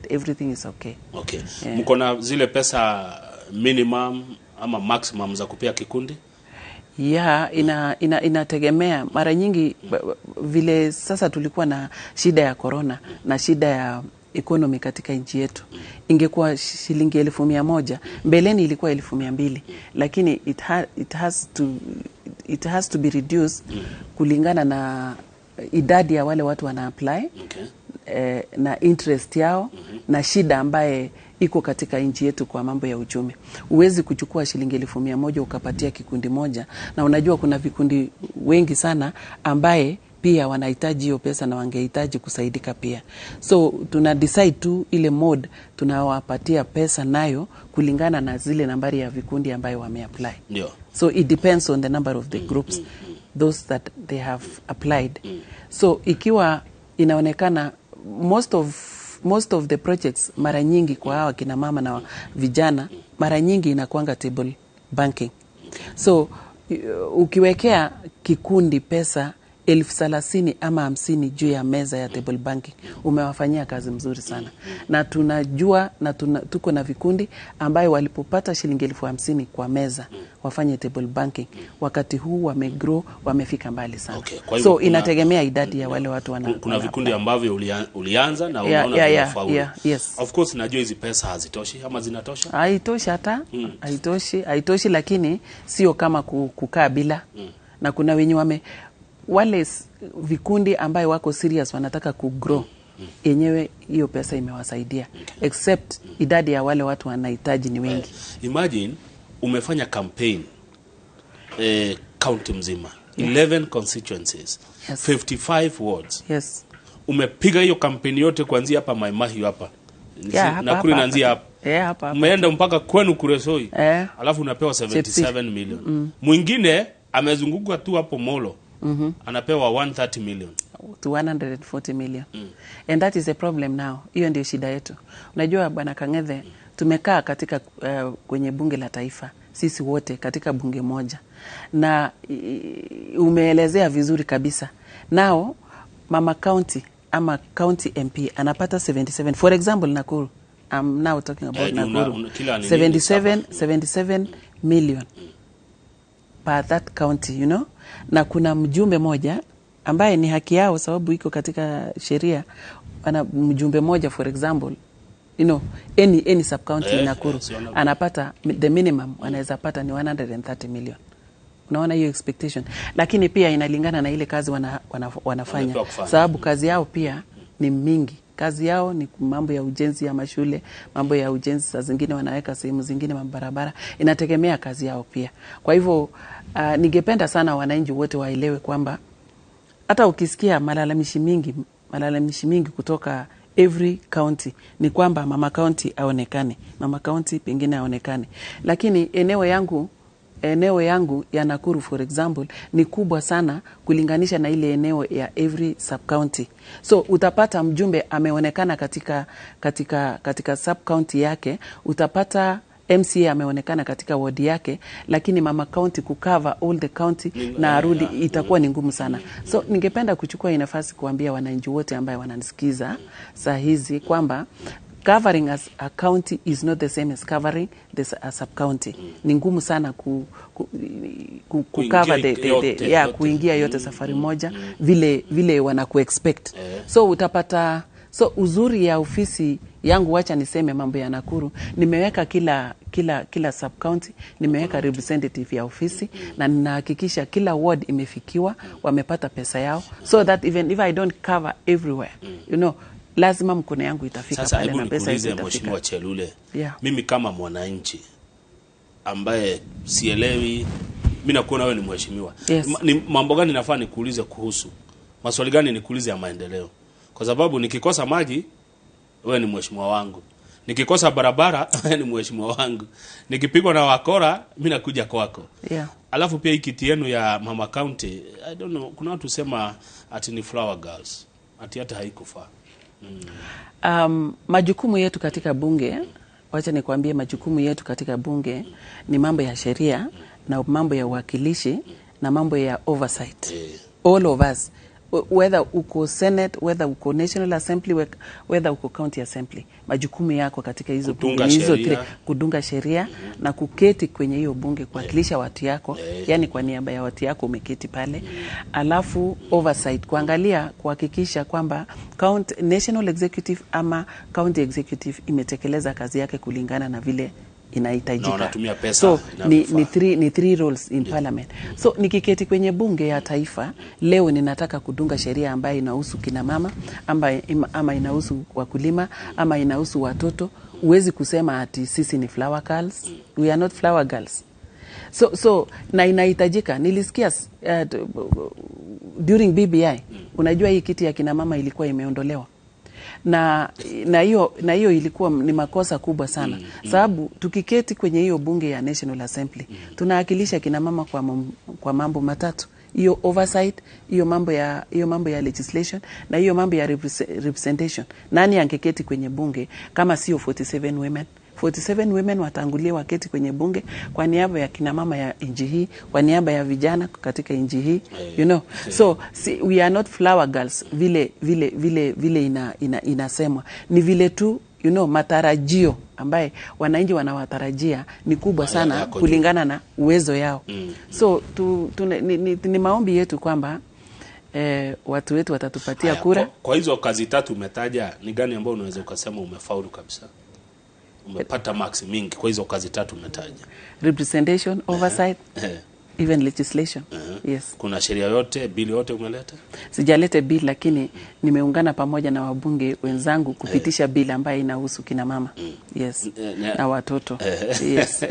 that everything is okay. Okay. Mko na zile pesa minimum ama maximum za kupea kikundi? Yeah, inategemea. Mara nyingi vile sasa tulikuwa na shida ya corona na shida ya economy katika nchi yetu, ingekuwa shilingi 1,100, mbeleni ilikuwa 200, lakini it has to be reduced kulingana na idadi ya wale watu wana apply, na interest yao na shida ambaye iko katika nchi yetu kwa mambo ya uchumi. Uwezi kuchukua shilingi 1,100 ukapatia kikundi moja, na unajua kuna vikundi wengi sana ambaye pia wanahitaji hiyo pesa na wangehitaji kusaidika pia. So tuna decide tu ile mode tunawapatia pesa nayo kulingana na zile nambari ya vikundi ambayo wameapply. Ndio. So it depends on the number of the groups those that they have applied. So ikiwa inaonekana most of the projects mara nyingi kwa hawa kina mama na vijana mara nyingi inakuanga table banking. So ukiwekea kikundi pesa 30,000 ama 50 juu ya meza ya table banking, umewafanyia kazi mzuri sana. Na tunajua na tuko na vikundi ambayo walipopata shilingi 50,000 kwa meza wafanye table banking, wakati huu wamegrow, wamefika mbali sana. Okay. So inategemea idadi ya wale watu kuna vikundi ambavyo ulianza na unaona vinafaulu. Yes. Of course najua hizi pesa hazitoshi ama zinatosha? Haitoshi hata. Haitoshi, lakini sio kama kukaa bila. Na kuna wenye wale vikundi ambayo wako serious wanataka kugrow, yenyewe hiyo pesa imewasaidia. Except idadi ya wale watu wanahitaji ni wengi. Imagine umefanya campaign county mzima, 11 constituencies, 55 wards. Yes. Umepiga hiyo campaign yote kuanzia hapa Maimahi hapa. Nakuru inaanzia hapa. Hapa. Umeenda mpaka kwenu Kuresoi. Alafu unapewa 77 million. Mwingine amezunguka tu hapo Molo. Anapewa 130 million to 140 million. And that is a problem now. Hiyo ndio shida yetu. Unajua Bwana Kangethe, tumekaa katika kwenye bunge la taifa sisi wote katika bunge moja, na umeelezea vizuri kabisa. Now mama county ama county MP anapata 77. For example Nakuru, I'm now talking about Nakuru. 77 million per that county, you know. Na kuna mjumbe moja ambaye ni haki yao sababu iko katika sheria, ana mjumbe moja for example, you know, any sub county in Nakuru anapata the minimum anaweza pata ni 130 million. Unaona hiyo expectation, lakini pia inalingana na ile kazi wanafanya sababu kazi yao pia ni mingi. Kazi yao ni mambo ya ujenzi ya mashule, mambo ya ujenzi saa zingine wanaweka sehemu zingine mabarabara, inategemea kazi yao pia. Kwa hivyo ningependa sana wananchi wote waelewe kwamba hata ukisikia malalamishi mingi kutoka every county ni kwamba mama county aonekane, mama county pengine aonekane, lakini eneo yangu ya Nakuru for example ni kubwa sana kulinganisha na ile eneo ya every sub county. So utapata mjumbe ameonekana katika sub county yake, utapata MCA ameonekana katika ward yake, lakini mama county kucover all the county na arudi itakuwa ni ngumu sana. So ningependa kuchukua hii nafasi kuambia wananchi wote ambao wananisikiza saa hizi kwamba covering as a county is not the same as covering a sub county. Ni ngumu sana cover kuingia yote safari moja vile wanaku expect. So utapata uzuri ya ofisi yangu, wacha niseme mambo ya Nakuru, nimeweka kila sub county nimeweka representative ya ofisi, na ninahakikisha kila ward imefikiwa, wamepata pesa yao, so that even if I don't cover everywhere, you know, lazima mkono yangu itafika pale na pesa itafika. Mheshimiwa Chelule, mimi kama mwananchi ambaye sielewi, mimi nakuona wewe ni mheshimiwa. Ni mambo gani nafaa nikuulize kuhusu? Maswali gani nikuulize ya maendeleo? Kwa sababu nikikosa maji wewe ni mheshimiwa wangu. Nikikosa barabara wewe ni mheshimiwa wangu. Nikipigwa na wakora mimi nakuja kwako. Alafu pia ikiti yenu ya mama county, I don't know, kuna watu sema ati ni flower girls. Ati hata haikufaa. Majukumu yetu katika bunge, wacha nikwambie majukumu yetu katika bunge ni mambo ya sheria na mambo ya uwakilishi na mambo ya oversight. All of us whether uko Senate, whether uko National Assembly, whether uko County Assembly, majukumu yako katika hizo bunge, kudunga sheria na kuketi kwenye hiyo bunge kuwakilisha watu yako, yani kwa niaba ya watu yako umeketi pale. Alafu oversight, kuangalia, kuhakikisha kwamba National Executive ama County Executive imetekeleza kazi yake kulingana na vile inahitajika. So ni three roles in parliament. So nikiketi kwenye bunge ya taifa leo, ninataka kudunga sheria ambayo inahusu kina mama, ama inahusu wakulima, ama inahusu watoto. Huwezi kusema ati sisi ni flower girls. We are not flower girls. So na inahitajika. Nilisikia during BBI, unajua hii kiti ya kina mama ilikuwa imeondolewa. Na hiyo ilikuwa ni makosa kubwa sana. Sababu tukiketi kwenye hiyo bunge ya National Assembly, tunawakilisha kina mama kwa mambo matatu. Hiyo oversight, hiyo mambo ya legislation, na hiyo mambo ya representation. Nani angeketi kwenye bunge kama sio 47 women? 47 women watangulia waketi kwenye bunge kwa niaba ya kina mama ya nchi hii, kwa niaba ya vijana katika nchi hii, you know. So we are not flower girls vile inasemwa. Ni vile tu, you know, matarajio ambaye wananchi wanawatarajia ni kubwa sana kulingana na uwezo yao. So ni maombi yetu kwamba watu wetu watatupatia kura. Kwa hizo kazi tatu umetaja, ni gani ambayo unaweza ukasema umefaulu kabisa? Umepata max mingi kwa hizo kazi tatu umetaja? Representation, oversight, even legislation. Yes. Kuna sheria yote, bill yote umeleta? Sijalete bill, lakini nimeungana pamoja na wabunge wenzangu kupitisha bill ambayo inahusu kina mama. Yes. Na watoto. Yes.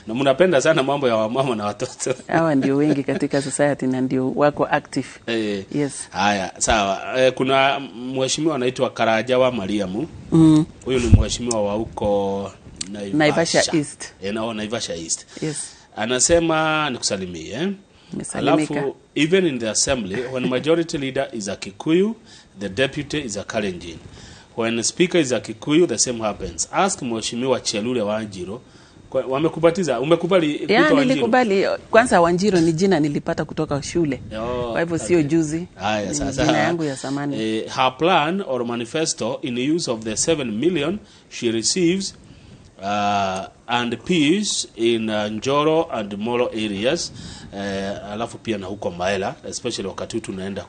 Na mnapenda sana mambo ya wamama na watoto. Hawa ndio wengi katika society na ndio wako active. Yes. Haya, sawa. Kuna mheshimiwa anaitwa Karajawa Mariamu. Huyu ni mheshimiwa wa huko Naivasha East. Naivasha East. Yes. Anasema nikusalimie. Alafu, even in the assembly, when majority leader is a Kikuyu, the deputy is a Kalenjin. When speaker is a Kikuyu, the same happens. Ask mheshimiwa Chelule Wanjiro. Wamekubatiza, umekubali kuitwa Wanjiro? Nilikubali. Kwanza Wanjiro ni jina nilipata kutoka shule. Kwa hivyo sio juzi. Haya, sasa jina yangu ya zamani. Her plan or manifesto in the use of the 7 million she receives and peace in Njoro and Molo areas, alafu pia na huko Maela, especially wakati huu tunaenda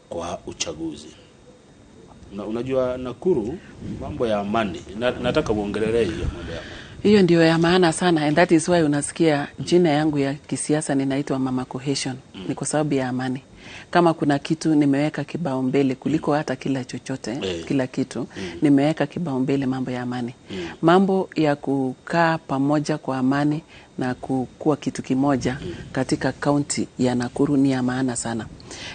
kwa uchaguzi. Unajua Nakuru mambo ya amani, nataka uongelelee hiyo mambo ya amani. Hiyo ndio ya maana sana, and that is why unasikia jina yangu ya kisiasa ninaitwa Mama Cohesion. Ni kwa sababu ya amani. Kama kuna kitu nimeweka kibao-mbele kuliko hata kila chochote, kila kitu, nimeweka kibao-mbele mambo ya amani. Mambo ya kukaa pamoja kwa amani na kukua kitu kimoja katika kaunti ya Nakuru ni ya maana sana.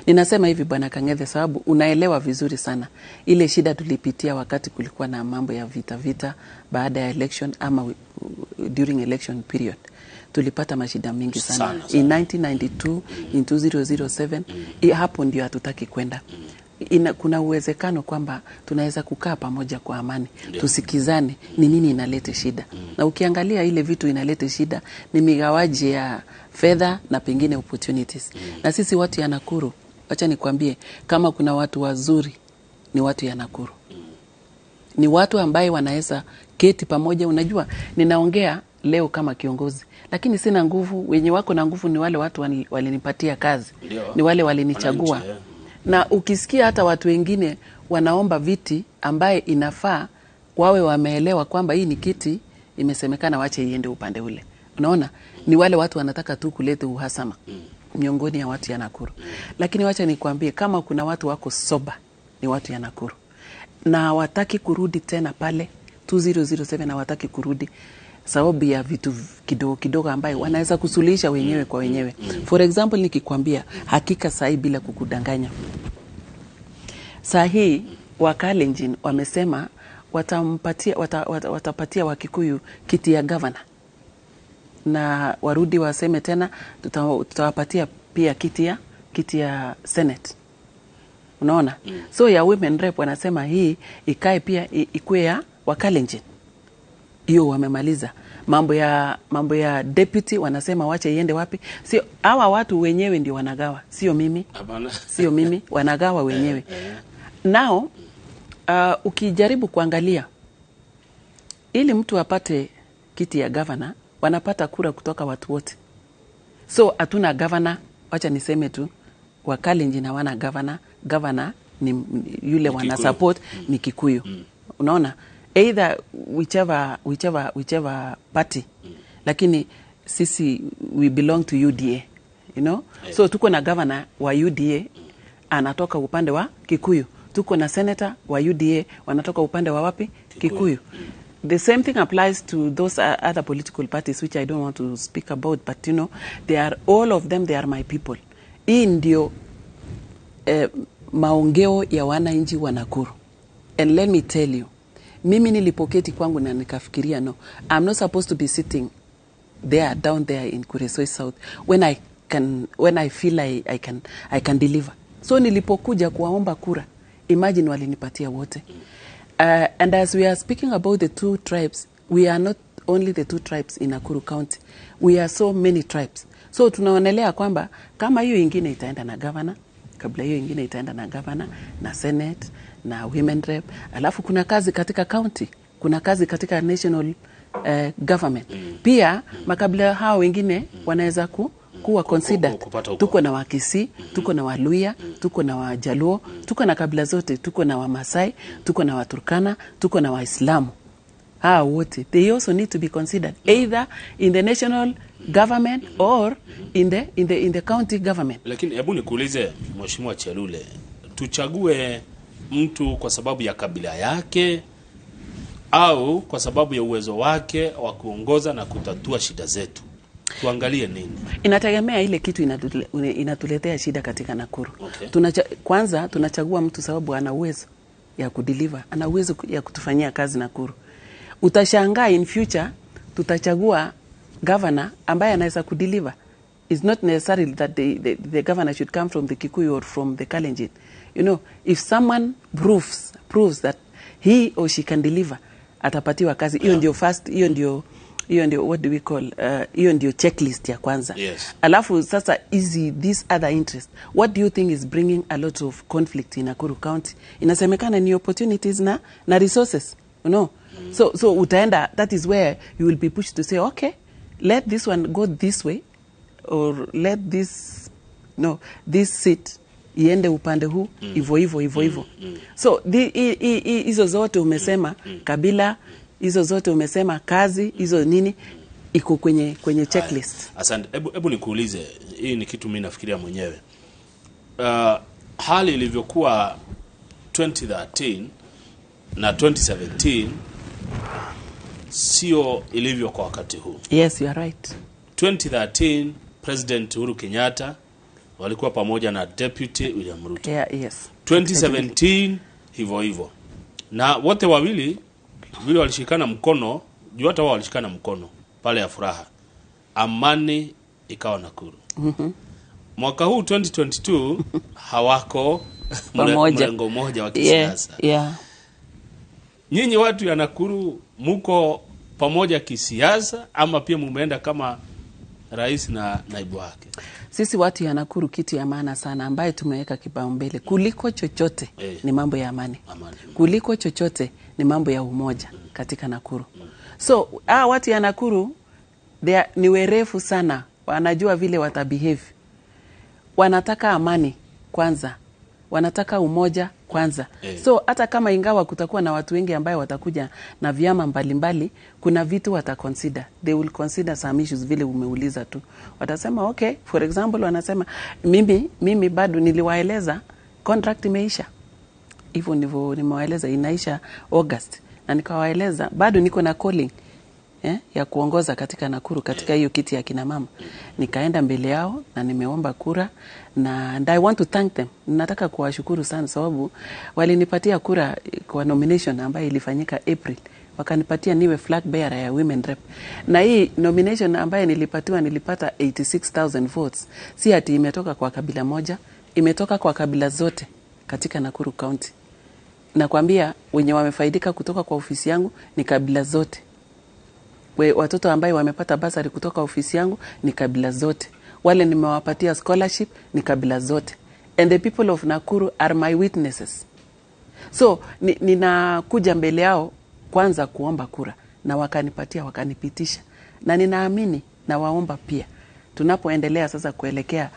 Ninasema hivi Bwana Kang'ethe, sababu unaelewa vizuri sana ile shida tulipitia wakati kulikuwa na mambo ya vita baada ya election ama during election period. Tulipata mashida mingi sana. In 1992, in 2007, hapo ndio hatutaki kwenda. Kuna uwezekano kwamba tunaweza kukaa pamoja kwa amani. Tusikizane ni nini inaleta shida. Na ukiangalia ile vitu inaleta shida ni migawaji ya fedha na pengine opportunities. Na sisi watu ya Nakuru, acha nikwambie, kama kuna watu wazuri ni watu ya Nakuru. Ni watu ambaye wanaweza keti pamoja. Unajua, ninaongea leo kama kiongozi, lakini sina nguvu. Wenye wako na nguvu ni wale watu walinipatia kazi. Ni wale walinichagua. Na ukisikia hata watu wengine wanaomba viti ambaye inafaa wawe wameelewa kwamba hii ni kiti imesemekana wache iende upande ule. Unaona? Ni wale watu wanataka tu kuleta uhasama miongoni ya watu ya Nakuru. Lakini wacha nikwambie, kama kuna watu wako soba ni watu ya Nakuru. Na hawataki kurudi tena pale 2007, na hawataki kurudi sababu ya vitu kidogo ambayo wanaweza kusuluhisha wenyewe kwa wenyewe. For example, nikikwambia hakika sahi bila kukudanganya, sahi wa Kalenjin wamesema watapatia Wakikuyu kiti ya governor, na warudi waseme tena tutawapatia pia kiti ya Senate. Unaona? So ya women rep wanasema hii ikae pia ikuwe ya wa Kalenjin. hiyo wamemaliza. Mambo ya deputy wanasema wache iende wapi? Sio hawa watu wenyewe ndio wanagawa, sio mimi. Sio mimi, wanagawa wenyewe. Now ukijaribu kuangalia ili mtu apate kiti ya governor, wanapata kura kutoka watu wote. So hatuna governor, wacha niseme tu Wakalenjin hawana governor. Governor ni yule wana support ni Kikuyu. Unaona? Either whichever party. Lakini sisi we belong to UDA, you know? So tuko na governor wa UDA anatoka upande wa Kikuyu. Tuko na senator wa UDA wanatoka upande wa wapi? Kikuyu. The same thing applies to those other political parties which I don't want to speak about, but you know, they are all of them, they are my people. Hii ndio maongeo ya wananchi wa Nakuru. And let me tell you, mimi nilipoketi kwangu na nikafikiria, no, I'm not supposed to be sitting there, down there in Kuresoi South when I feel I can deliver. So nilipokuja kuwaomba kura, imagine walinipatia wote. And as we are speaking about the two tribes, we are not only the two tribes in Nakuru County. We are so many tribes. So tunaonelea kwamba kama hiyo ingine itaenda na governor, kabla hiyo ingine itaenda na governor, na senate, na women rep, alafu kuna kazi katika county, kuna kazi katika national government. Pia makabila hao wengine wanaweza kuwa considered. Tuko na Wakisi, tuko na Waluya, tuko na Wajaluo, tuko na kabila zote, tuko na Wamasai, tuko na Waturkana, tuko na Waislamu. Hao wote, they also need to be considered either in the national government or in the county government. Lakini hebu nikuulize Mheshimiwa Chelule, tuchague mtu kwa sababu ya kabila yake au kwa sababu ya uwezo wake wa kuongoza na kutatua shida zetu? Tuangalie nini? Inategemea ile kitu inatuletea shida katika Nakuru. Okay. Kwanza tunachagua mtu sababu ana uwezo ya kudeliver, ana uwezo ya kutufanyia kazi Nakuru. Utashangaa in future tutachagua governor ambaye anaweza kudeliver. It's not necessarily that the governor should come from the Kikuyu or from the Kalenjin. You know, if someone proves that he or she can deliver, atapatiwa kazi. Hiyo ndio first, hiyo ndio what do we call, hiyo ndio checklist ya kwanza. Yes. Alafu sasa this other interest. What do you think is bringing a lot of conflict in Nakuru County? Inasemekana ni opportunities na resources, you know. So utaenda, that is where you will be pushed to say, okay, let this one go this way, or let this seat iende upande huu, hivyo. So hizo zote umesema kabila, hizo zote umesema kazi, hizo nini iko kwenye checklist. Asante. Hebu nikuulize, hii ni kitu mimi nafikiria mwenyewe. Hali ilivyokuwa 2013 na 2017 sio ilivyo kwa wakati huu. Yes, you are right. 2013 President Uhuru Kenyatta walikuwa pamoja na Deputy William Ruto. Yeah, yes. 2017 hivyo. Na wote wawili vile walishikana mkono, juu hata wao walishikana mkono pale ya furaha. Amani ikawa Nakuru. Mwaka huu 2022 hawako mrengo mmoja wa kisiasa. Yeah. Nyinyi watu ya Nakuru muko pamoja kisiasa ama pia mumeenda kama rais na naibu wake? Sisi watu ya Nakuru kitu ya maana sana ambaye tumeweka kipaumbele kuliko chochote ni mambo ya amani. Kuliko chochote ni mambo ya umoja katika Nakuru. So watu ya Nakuru ni werefu sana, wanajua vile watabehave. Wanataka amani kwanza, wanataka umoja kwanza. So hata kama ingawa kutakuwa na watu wengi ambaye watakuja na vyama mbalimbali, kuna vitu wataconsider. They will consider some issues vile umeuliza tu. Watasema okay, for example wanasema mimi bado niliwaeleza contract imeisha. Hivyo ndivyo nimewaeleza inaisha August. Na nikawaeleza bado niko na calling ya kuongoza katika Nakuru katika hiyo kiti ya kina mama. Nikaenda mbele yao na nimeomba kura and I want to thank them. Nataka kuwashukuru sana sababu walinipatia kura kwa nomination ambayo ilifanyika April. Wakanipatia niwe flag bearer ya women rep. Na hii nomination ambayo nilipata 86,000 votes. Si ati imetoka kwa kabila moja, imetoka kwa kabila zote katika Nakuru County. Nakwambia wenye wamefaidika kutoka kwa ofisi yangu ni kabila zote. watoto ambaye wamepata basari kutoka ofisi yangu ni kabila zote. Wale nimewapatia scholarship ni kabila zote. And the people of Nakuru are my witnesses. So ninakuja mbele yao kwanza kuomba kura na wakanipatia, wakanipitisha. Na ninaamini na waomba pia tunapoendelea sasa kuelekea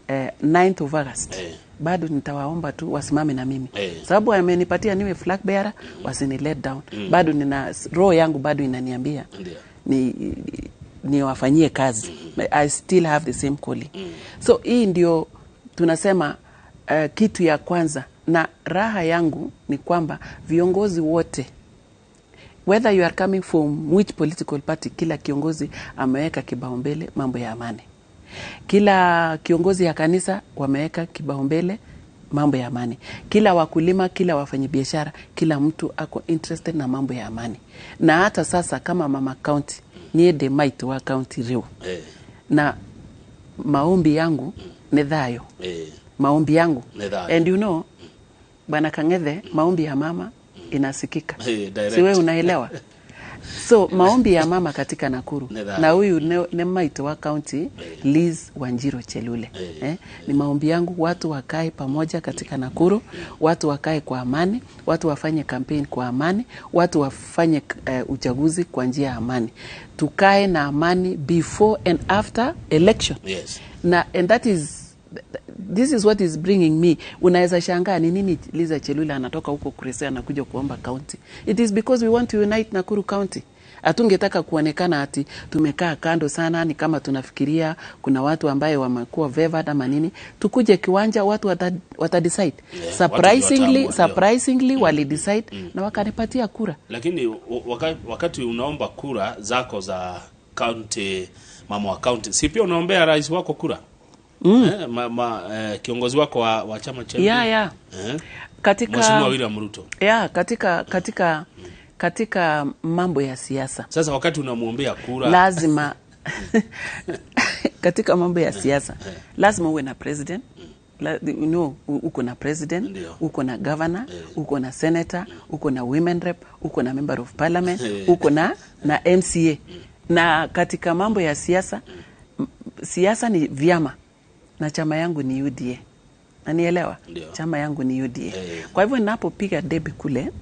9th of August. Bado nitawaomba tu wasimame na mimi. Sababu amenipatia niwe flag bearer, wasini let down. Bado roho yangu bado inaniambia ni wafanyie kazi. I still have the same calling. So hii ndio tunasema kitu ya kwanza, na raha yangu ni kwamba viongozi wote, whether you are coming from which political party, kila kiongozi ameweka kibaumbele mambo ya amani. Kila kiongozi ya kanisa wameweka kibaumbele mambo ya amani. Kila wakulima, kila wafanyabiashara, kila mtu ako interested na mambo ya amani. Na hata sasa kama mama county, niye the might wa county reo. Na maombi yangu ni thayo. Maombi yangu. And you know, Bwana Kang'ethe, maombi ya mama inasikika. Siwe unaelewa? So maombi ya mama katika Nakuru na huyu ni might wa county Liz Wanjiro Chelule. Ni maombi yangu watu wakae pamoja katika Nakuru, watu wakae kwa amani, watu wafanye campaign kwa amani, watu wafanye uchaguzi kwa njia ya amani. Tukae na amani before and after election. And this is what is bringing me. Unaweza shangaa ni nini Liza Chelule anatoka huko Kuresea na kuja kuomba county. It is because we want to unite Nakuru County. Hatungetaka kuonekana ati tumekaa kando sana, ni kama tunafikiria kuna watu ambaye wamekuwa favored ama nini. Tukuje kiwanja watu watadecide. Surprisingly wali decide na wakanipatia kura. Lakini wakati unaomba kura zako za county, mama wa county, si pia unaombea rais wako kura? Kiongozi wako wa chama cha katika Mheshimiwa William Ruto. Katika mambo ya siasa. Sasa wakati unamuombea kura lazima katika mambo ya siasa lazima uwe na president. Uko na president, uko na governor, uko na senator, uko na women rep, uko na member of parliament, uko na MCA. Na katika mambo ya siasa ni vyama. Na chama yangu ni UDA. Nanielewa? Chama yangu ni UDA. Kwa hivyo ninapopiga debe kule,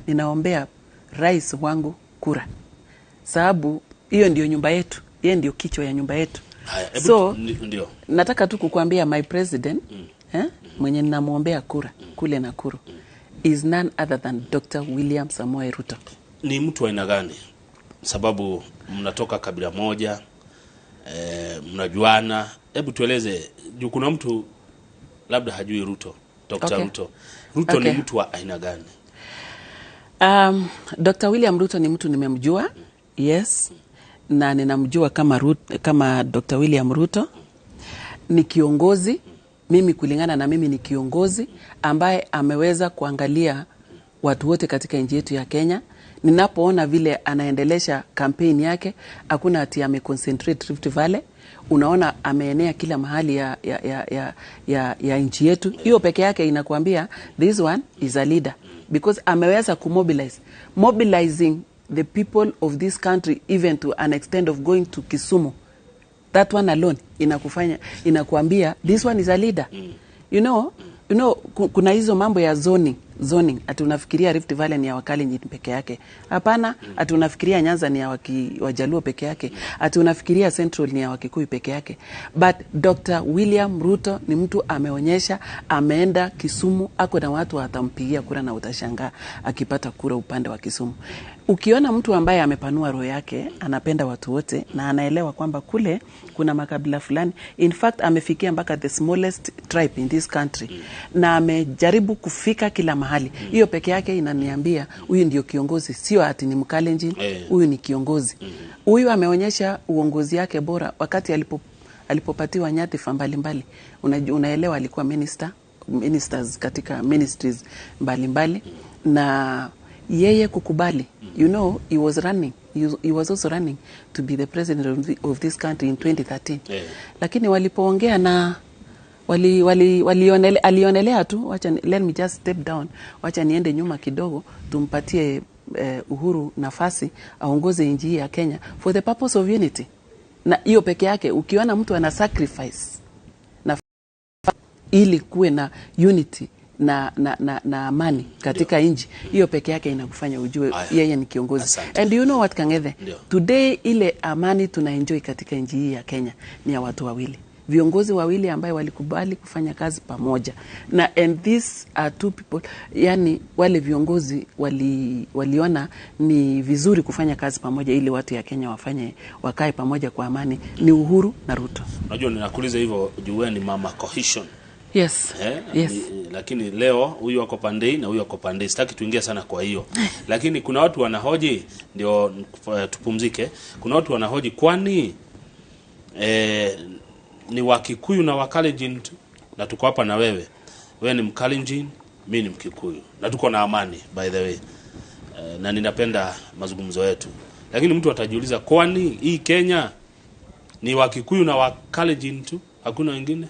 ninaombea rais wangu kura. Sababu hiyo ndio nyumba yetu. Yeye ndio kichwa ya nyumba yetu. So nataka tu kukuambia my president, mwenye ninamuombea kura kule Nakuru is none other than Dr. William Samoei Ruto. Ni mtu wa aina gani? Sababu mnatoka kabila moja, mnajuana. Hebu tueleze, juu kuna mtu labda hajui Ruto, Dr. Ruto ni mtu wa aina gani? Dr. William Ruto ni mtu nimemjua. Yes. Na ninamjua kama Dr. William Ruto ni kiongozi. Mimi kulingana na mimi ni kiongozi ambaye ameweza kuangalia watu wote katika nchi yetu ya Kenya. Ninapoona vile anaendelesha kampeni yake, hakuna ati ameconcentrate Rift Valley. Unaona ameenea kila mahali ya nchi yetu. Hiyo peke yake inakuambia this one is a leader because ameweza mobilizing the people of this country even to an extent of going to Kisumu. That one alone inakuambia this one is a leader. You know kuna hizo mambo ya zoning. Ati unafikiria Rift Valley ni ya Wakalenjin peke yake. Hapana, ati unafikiria Nyanza ni ya Wajaluo peke yake. Ati unafikiria Central ni ya Wakikuyu peke yake. But Dr. William Ruto ni mtu ameonyesha, ameenda Kisumu, ako na watu watampigia kura na utashangaa akipata kura upande wa Kisumu. Ukiona mtu ambaye amepanua roho yake, anapenda watu wote na anaelewa kwamba kule kuna makabila fulani. In fact, amefikia mpaka the smallest tribe in this country. Na amejaribu kufika kila mahali. Hiyo peke yake inaniambia huyu ndio kiongozi, sio ati ni Mkalenjin. Huyu ni kiongozi. Huyu ameonyesha uongozi yake bora wakati alipopatiwa nyadhifa mbalimbali. Unaelewa alikuwa ministers katika ministries mbalimbali na yeye kukubali. He was running. He was also running to be the president of this country in 2013. Lakini walipoongea na alionelea tu, let me just step down, wacha niende nyuma kidogo, tumpatie Uhuru nafasi aongoze nchi ya Kenya for the purpose of unity. Na hiyo peke yake, ukiona mtu ana sacrifice na ili kuwe na unity na amani katika nchi, hiyo peke yake inakufanya ujue yeye ni kiongozi. Asante. And you know what, Kangethe? Today ile amani tunaenjoy katika nchi hii ya Kenya ni ya watu wawili. Viongozi wawili ambao walikubali kufanya kazi pamoja. And these are two people, yani wale viongozi waliona ni vizuri kufanya kazi pamoja ili watu ya Kenya wakae pamoja kwa amani, ni Uhuru na Ruto. Unajua ninakuuliza hivyo juu ni mama cohesion. Yes. Yes. Lakini leo huyu wako pande na huyu wako pande. Sitaki tuingia sana kwa hiyo. Lakini kuna watu wanahoji, ndio tupumzike. Kuna watu wanahoji kwani ni Wakikuyu na Wakalenjin tu, na tuko hapa na wewe. Wewe ni Mkalenjin, mimi ni Mkikuyu. Na tuko na amani by the way. Na ninapenda mazungumzo yetu. Lakini mtu atajiuliza kwani hii Kenya ni Wakikuyu na Wakalenjin tu? Hakuna wengine?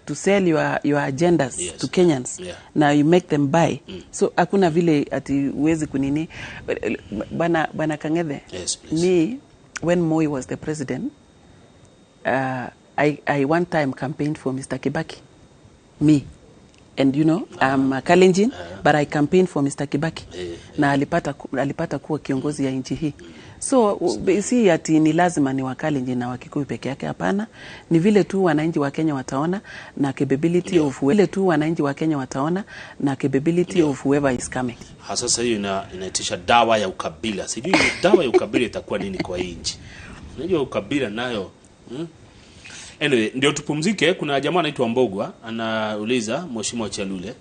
To sell your agendas, yes, to Kenyans. Yeah. Now you make them buy. So hakuna vile ati uwezi kunini. Bana Kangethe. Yes, please. Me, when Moi was the president, I one time campaigned for Mr. Kibaki. Me. And you know, I'm a Kalenjin, but I campaigned for Mr. Kibaki. Na alipata kuwa kiongozi ya nchi hii. So, si ati ni lazima ni Wakalenjin na Wakikuyu peke yake, hapana. Ni vile tu wananchi wa Kenya wataona na capability of of whoever is coming. Sasa hiyo inaitisha dawa ya ukabila. Sijui dawa ya ukabila itakuwa nini kwa hii nchi. Unajua ukabila nayo. Anyway, ndio tupumzike. Kuna jamaa anaitwa Mbogwa anauliza Mheshimiwa Chalule,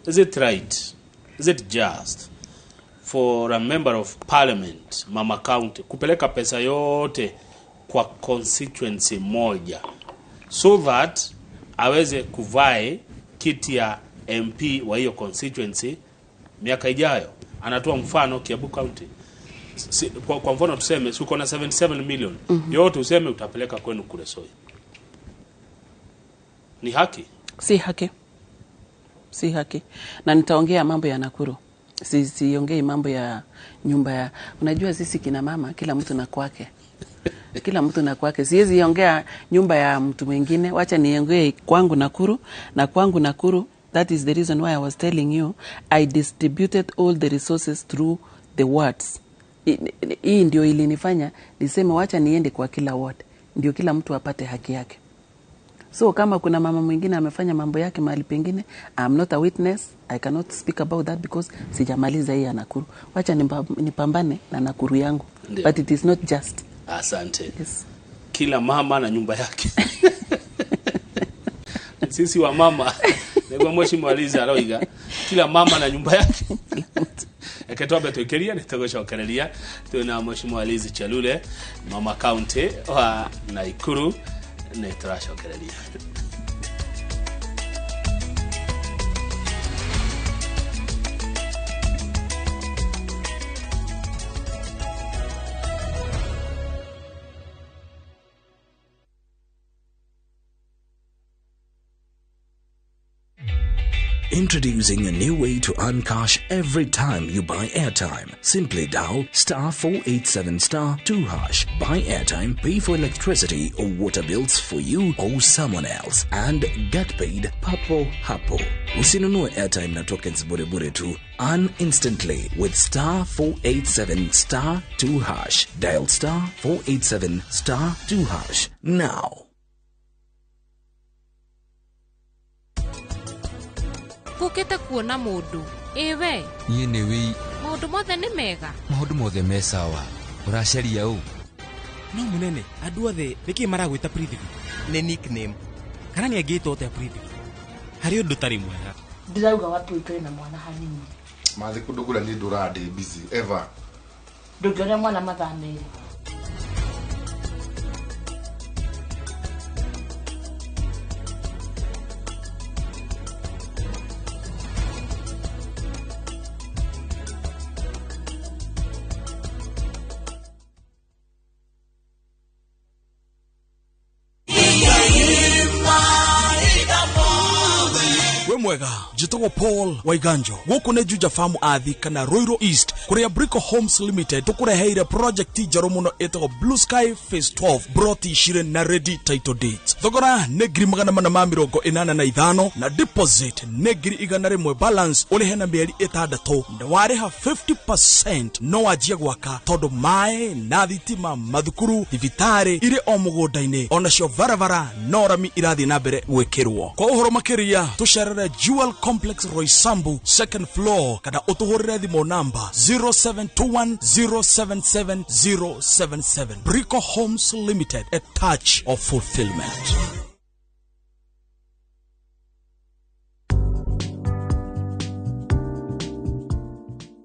is it right, is it just for a member of parliament Mama County kupeleka pesa yote kwa constituency moja so that aweze kuvae kiti ya MP wa hiyo constituency miaka ijayo? Anatoa mfano Kiambu County. Kwa mfano tuseme uko na 77 million. Yote useme utapeleka kwenu kule Soi. Ni haki? Si haki. Si haki. Na nitaongea mambo ya Nakuru. Siongei mambo ya nyumba ya... Unajua sisi kina mama, kila mtu na kwake. Kila mtu na kwake. Siwezi ongea nyumba ya mtu mwingine. Wacha niongee kwangu Nakuru. Na kwangu Nakuru, that is the reason why I was telling you, I distributed all the resources through the wards. Hii ndio ilinifanya niseme wacha niende kwa kila ward. Ndio kila mtu apate haki yake. So kama kuna mama mwingine amefanya mambo yake mahali pengine, I'm not a witness, I cannot speak about that because sijamaliza hii ya Nakuru. Wacha nipambane na Nakuru yangu. Ndiyo. But it is not just. Asante. Yes. Kila mama na nyumba yake. Sisi wa mama, ndio Mheshimiwa Aliza Roiga, kila mama na nyumba yake. Eketoa tuikeria nitagoshokereria tuna Mheshimiwa Aliza Chalule, Mama County wa Nakuru. Netrashokereria. Introducing a new way to earn cash every time you buy airtime. Simply dial *487*2#. Buy airtime, pay for electricity or water bills for you or someone else, and get paid papo hapo. Usinunue airtime na tokens bure tu. Earn instantly with *487*2#. Dial *487*2# now. Kuketa kuona mundu ewe yene wi mundu mothe ni mega mundu mothe mesawa uracaria u no munene andu othe niki maragwita Prithvi ni nickname kana ni agito te Prithvi hari undu tari mwega ndirauga watu ikare na mwana hanini mathi kundugura ni ndurade busy ever ndugore mwana mathamiri mwega jitagwo Paul Waiganjo guku ne Juja Farm athi kana Royal East kuria Brico Homes Limited tukureheire project njeru muno etagwo Blue Sky Phase 12 brought shire na ready title date thogora ne ngiri 485 na deposit ne ngiri 100 balance ulihe na mieri 6 na wareha 50% no wajia gwaka tondu mae na thitima mathukuru thibitari ire o mugundaini ona cio varavara no rami irathi na mbere gwikirwo kwa uhoro makiria tusharere Jewel Complex Roysambu second floor kada utuhurire thimo number 0721077077 Brico Homes Limited, a touch of fulfillment.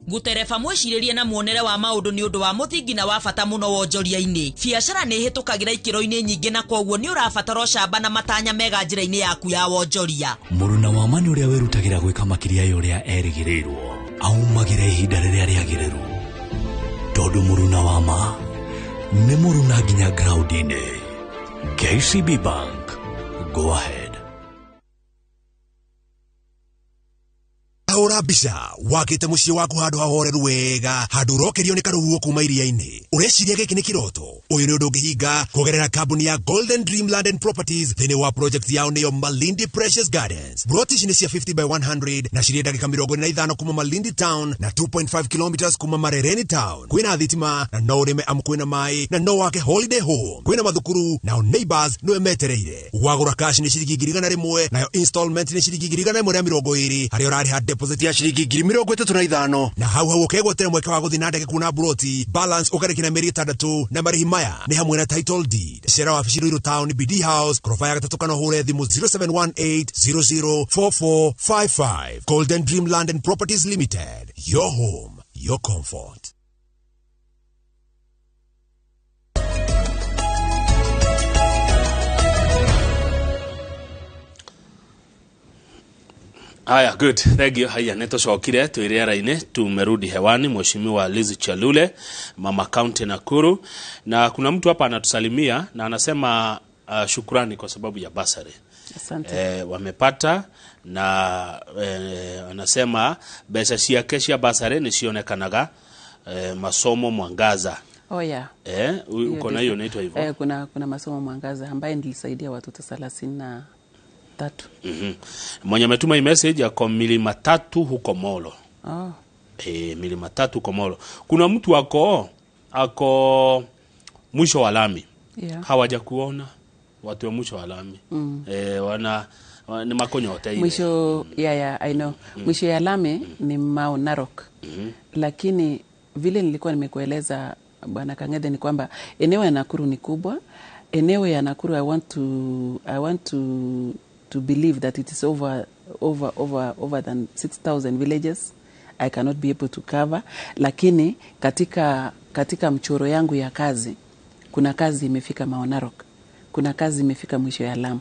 Gutereba mwiciririe na muonere wa maundu ni undu wa muthingi na wa bata muno wonjoria-ini. Biacara ni hitukagira ikiro-ini nyingi na kwoguo ni urabatara ucamba na matanya mega njira-ini yaku ya wonjoria. Muruna wa mani uria werutagira gwika makiria yuria erigirirwo aumagira ihinda riria riagiriru tondu muruna wa ma ni muruna nginya ground-ini. KCB Bank, go ahead. Ahora bisha wakite mucii waku handu hahoreru wega handu rokerio ni karuhuo kuma iria-ini ureciria giki ni kiroto uyu ni undu ungihinga kugerera kambuni ya Golden Dream Land and Properties thini wa project yao niyo Malindi Precious Gardens. Broti ni cia 50 by 100 na ciria dakika 45 kuma Malindi Town na 2.5 kilometers kuma Marereni Town. Kwina thitima na no urime kwina mai na no wake holiday home. Kwina mathukuru na neighbors no emetereire. Wagura cash ni ciringi 1,100 nayo installment ni ciringi 1,120 hari urariha deposit ya shilingi 35 na hau ukegwetera mweke wa guthi na ndege kuna broti balance ukarekina meri 6 na marihi maya ni hamwe na title deed. Shera wa Fishiro Town BD House krofa ya 3 kana hore thimu 0718004455. Golden Dream Land and Properties Limited, your home, your comfort. Haya, good. Thank you. Haya, netocokire twiriara-ini tumerudi hewani. Mheshimiwa Liz Chalule, Mama County Nakuru, na kuna mtu hapa anatusalimia na anasema shukrani kwa sababu ya basari. Asante. Wamepata na anasema pesa cia kesha basari ni sionekanaga masomo Mwangaza. Oh yeah. Uko na hiyo inaitwa hivyo? Kuna masomo Mwangaza ambaye nilisaidia watoto 33. Mwenye ametuma message ya kwa milima 3 huko Molo. Oh. Milima 3 huko Molo. Kuna mtu ako mwisho wa lami. Yeah. Hawaja kuona watu wa mwisho wa lami. Ni makonyo hote ile. Mwisho I know. Mwisho ya lami ni Mao Narok. Lakini vile nilikuwa nimekueleza Bwana Kang'ethe ni kwamba eneo ya Nakuru ni kubwa. Eneo ya Nakuru I want to believe that it is over than 6,000 villages. I cannot be able to cover. Lakini katika mchoro yangu ya kazi, kuna kazi imefika Mao Narok, kuna kazi imefika mwisho ya Lamu.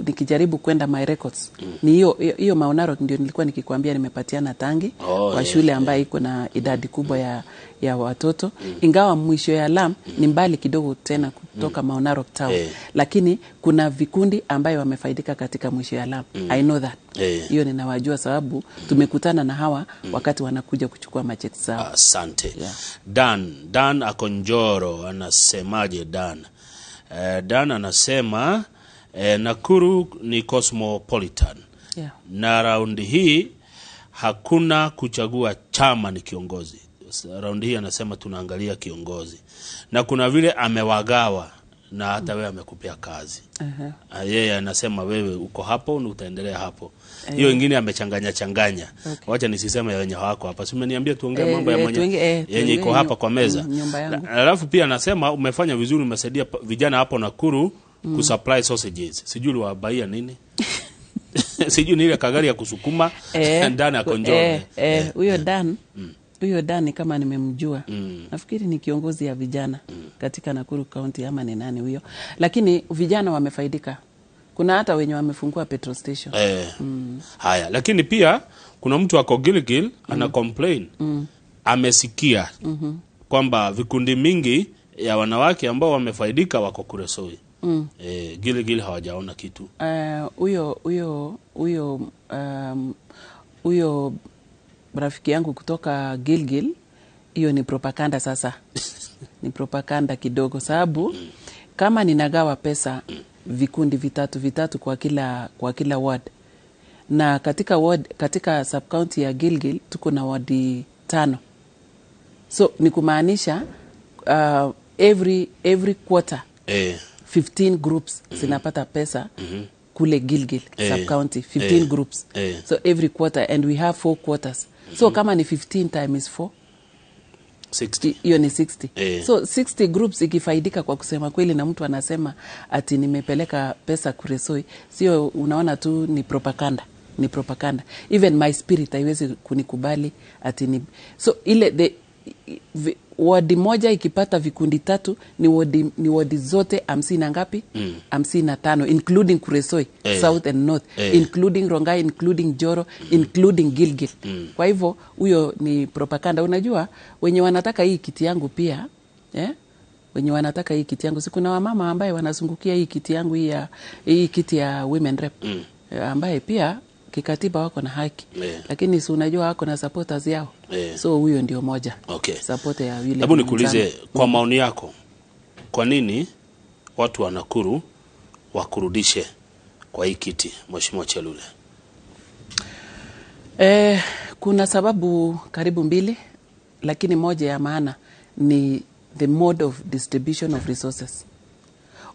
Nikijaribu kwenda my records, ni hiyo Mao Narok ndio nilikuwa nikikwambia nimepatiana tangi kwa shule ambayo iko na idadi kubwa ya watoto. Ingawa mwisho ya Lamu ni mbali kidogo tena kutoka Mao Narok town. Lakini kuna vikundi ambayo wamefaidika katika mwisho ya Lamu. I know that. Hiyo ninawajua sababu tumekutana na hawa wakati wanakuja kuchukua macheti zao. Asante. Yeah. Dan Akonjoro anasemaje Dan? Dan anasema Nakuru ni cosmopolitan. Yeah. Na raundi hii hakuna kuchagua chama ni kiongozi. Raundi hii anasema tunaangalia kiongozi. Na kuna vile amewagawa na hata wewe amekupea kazi. Yeye anasema wewe uko hapo na utaendelea hapo. Hiyo ingine amechanganya. Wacha nisiseme ya wenye wako hapa. Si umeniambia tuongee mambo ya mwenye yenye iko hapa kwa meza. Alafu pia anasema umefanya vizuri, umesaidia vijana hapo Nakuru kusupply sausages. Sijui wabaia nini? Sijui ni ile kagari ya kusukuma ndani ya Konjoro. Huyo Dan kama nimemjua. Nafikiri ni kiongozi ya vijana katika Nakuru County ama ni nani huyo. Lakini vijana wamefaidika. Kuna hata wenye wamefungua petrol station. Haya, lakini pia kuna mtu wako Gilgil ana complain. Amesikia kwamba vikundi mingi ya wanawake ambao wamefaidika wako Kuresoi. Gilgil hawajaona kitu. Huyo rafiki yangu kutoka Gilgil, hiyo ni propaganda sasa. Ni propaganda kidogo sababu kama ninagawa pesa vikundi vitatu kwa kila ward. Na katika sub county ya Gilgil tuko na ward 5. So ni kumaanisha every quarter 15 groups zinapata pesa kule Gilgil sub county 15 groups. So every quarter, and we have 4 quarters. So kama ni 15 times 4 60. Hiyo ni 60. So 60 groups ikifaidika, kwa kusema kweli, na mtu anasema ati nimepeleka pesa kuresoi, sio, unaona tu ni propaganda. Ni propaganda. Even my spirit haiwezi kunikubali ati ni. So ile wadi moja ikipata vikundi 3 ni wadi zote 50 na ngapi? 55 including Kuresoi, South and North, including Rongai, including Joro, including Gilgil. Kwa hivyo huyo ni propaganda. Unajua wenye wanataka hii kiti yangu pia, wenye wanataka hii kiti yangu, siku na wamama ambaye wanazungukia hii kiti yangu, hii kiti ya women rep, ambaye pia kikatiba wako na haki, lakini si unajua wako na supporters yao. So huyo ndio moja. Supporter ya William. Hebu nikuulize kwa maoni yako, kwa nini watu wa Nakuru wakurudishe kwa hii kiti Mheshimiwa Chelule? Kuna sababu karibu 2, lakini moja ya maana ni the mode of distribution of resources.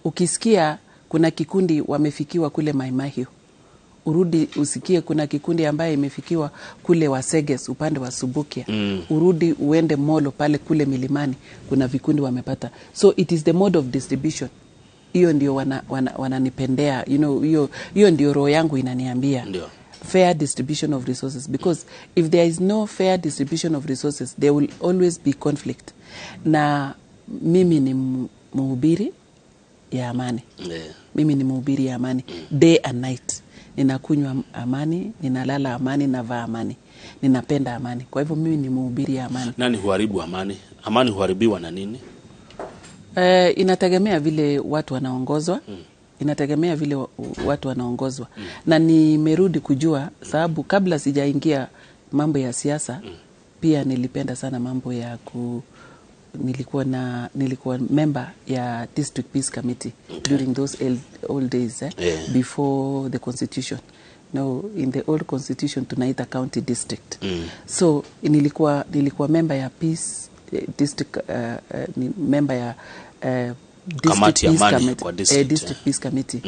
Ukisikia kuna kikundi wamefikiwa kule Maimahio, urudi usikie kuna kikundi ambaye imefikiwa kule Waseges upande wa Subukia. Urudi uende Molo pale kule Milimani kuna vikundi wamepata. So it is the mode of distribution. Hiyo ndio wananipendea, you know, hiyo ndio roho yangu inaniambia. Fair distribution of resources, because if there is no fair distribution of resources there will always be conflict. Na mimi ni mhubiri ya amani. Mimi ni mhubiri ya amani day and night. Ninakunywa amani, ninalala amani, navaa amani. Ninapenda amani. Kwa hivyo mimi ni mhubiri ya amani. Nani huharibu amani? Amani huharibiwa na nini? Inategemea vile watu wanaongozwa. Inategemea vile watu wanaongozwa. Na nimerudi kujua, sababu kabla sijaingia mambo ya siasa, pia nilipenda sana mambo ya nilikuwa member ya District Peace Committee during those old days, before the Constitution. No, in the old Constitution tunaita county district. So nilikuwa member ya Peace District, member ya District Peace Committee.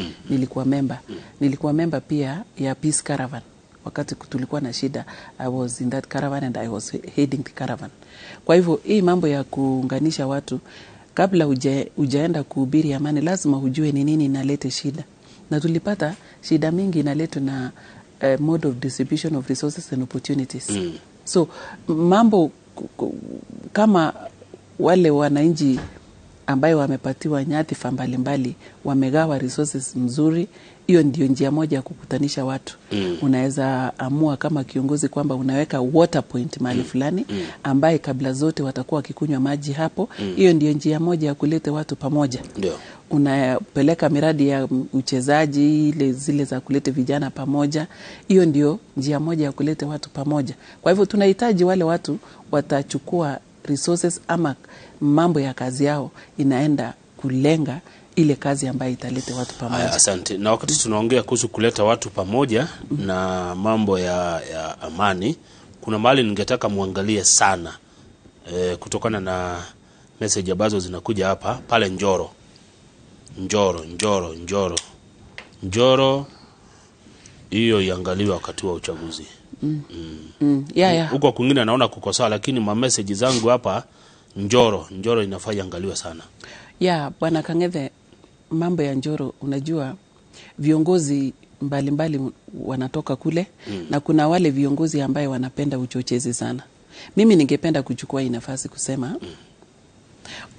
Nilikuwa member pia ya Peace Caravan. Wakati tulikuwa na shida, I was in that caravan and I was heading the caravan. Kwa hivyo hii mambo ya kuunganisha watu, kabla hujaenda kuhubiri amani, lazima ujue ni nini inaleta shida. Na tulipata shida mingi inaletwa na mode of distribution of resources and opportunities. So mambo kama wale wananchi ambayo wamepatiwa nyadhifa mbalimbali wamegawa resources mzuri, hiyo ndio njia moja ya kukutanisha watu. Unaweza amua kama kiongozi kwamba unaweka water point mahali fulani ambaye kabla zote watakuwa wakikunywa maji hapo. Hiyo ndio njia moja ya kuleta watu pamoja. Unapeleka miradi ya uchezaji, zile za kuleta vijana pamoja. Hiyo ndio njia moja ya kuleta watu pamoja. Kwa hivyo tunahitaji wale watu watachukua resources ama mambo ya kazi yao inaenda kulenga ile kazi ambayo italeta watu pamoja. Asante. Na wakati tunaongea kuhusu kuleta watu pamoja na mambo ya amani, kuna mahali ningetaka muangalie sana kutokana na message ambazo zinakuja hapa pale Njoro. Njoro hiyo iangaliwe wakati wa uchaguzi. Huko kwingine naona kuko sawa, lakini ma message zangu hapa Njoro inafaa iangaliwe sana. Bwana Kangethe, mambo ya Njoro, unajua viongozi mbalimbali wanatoka kule na kuna wale viongozi ambaye wanapenda uchochezi sana. Mimi ningependa kuchukua hii nafasi kusema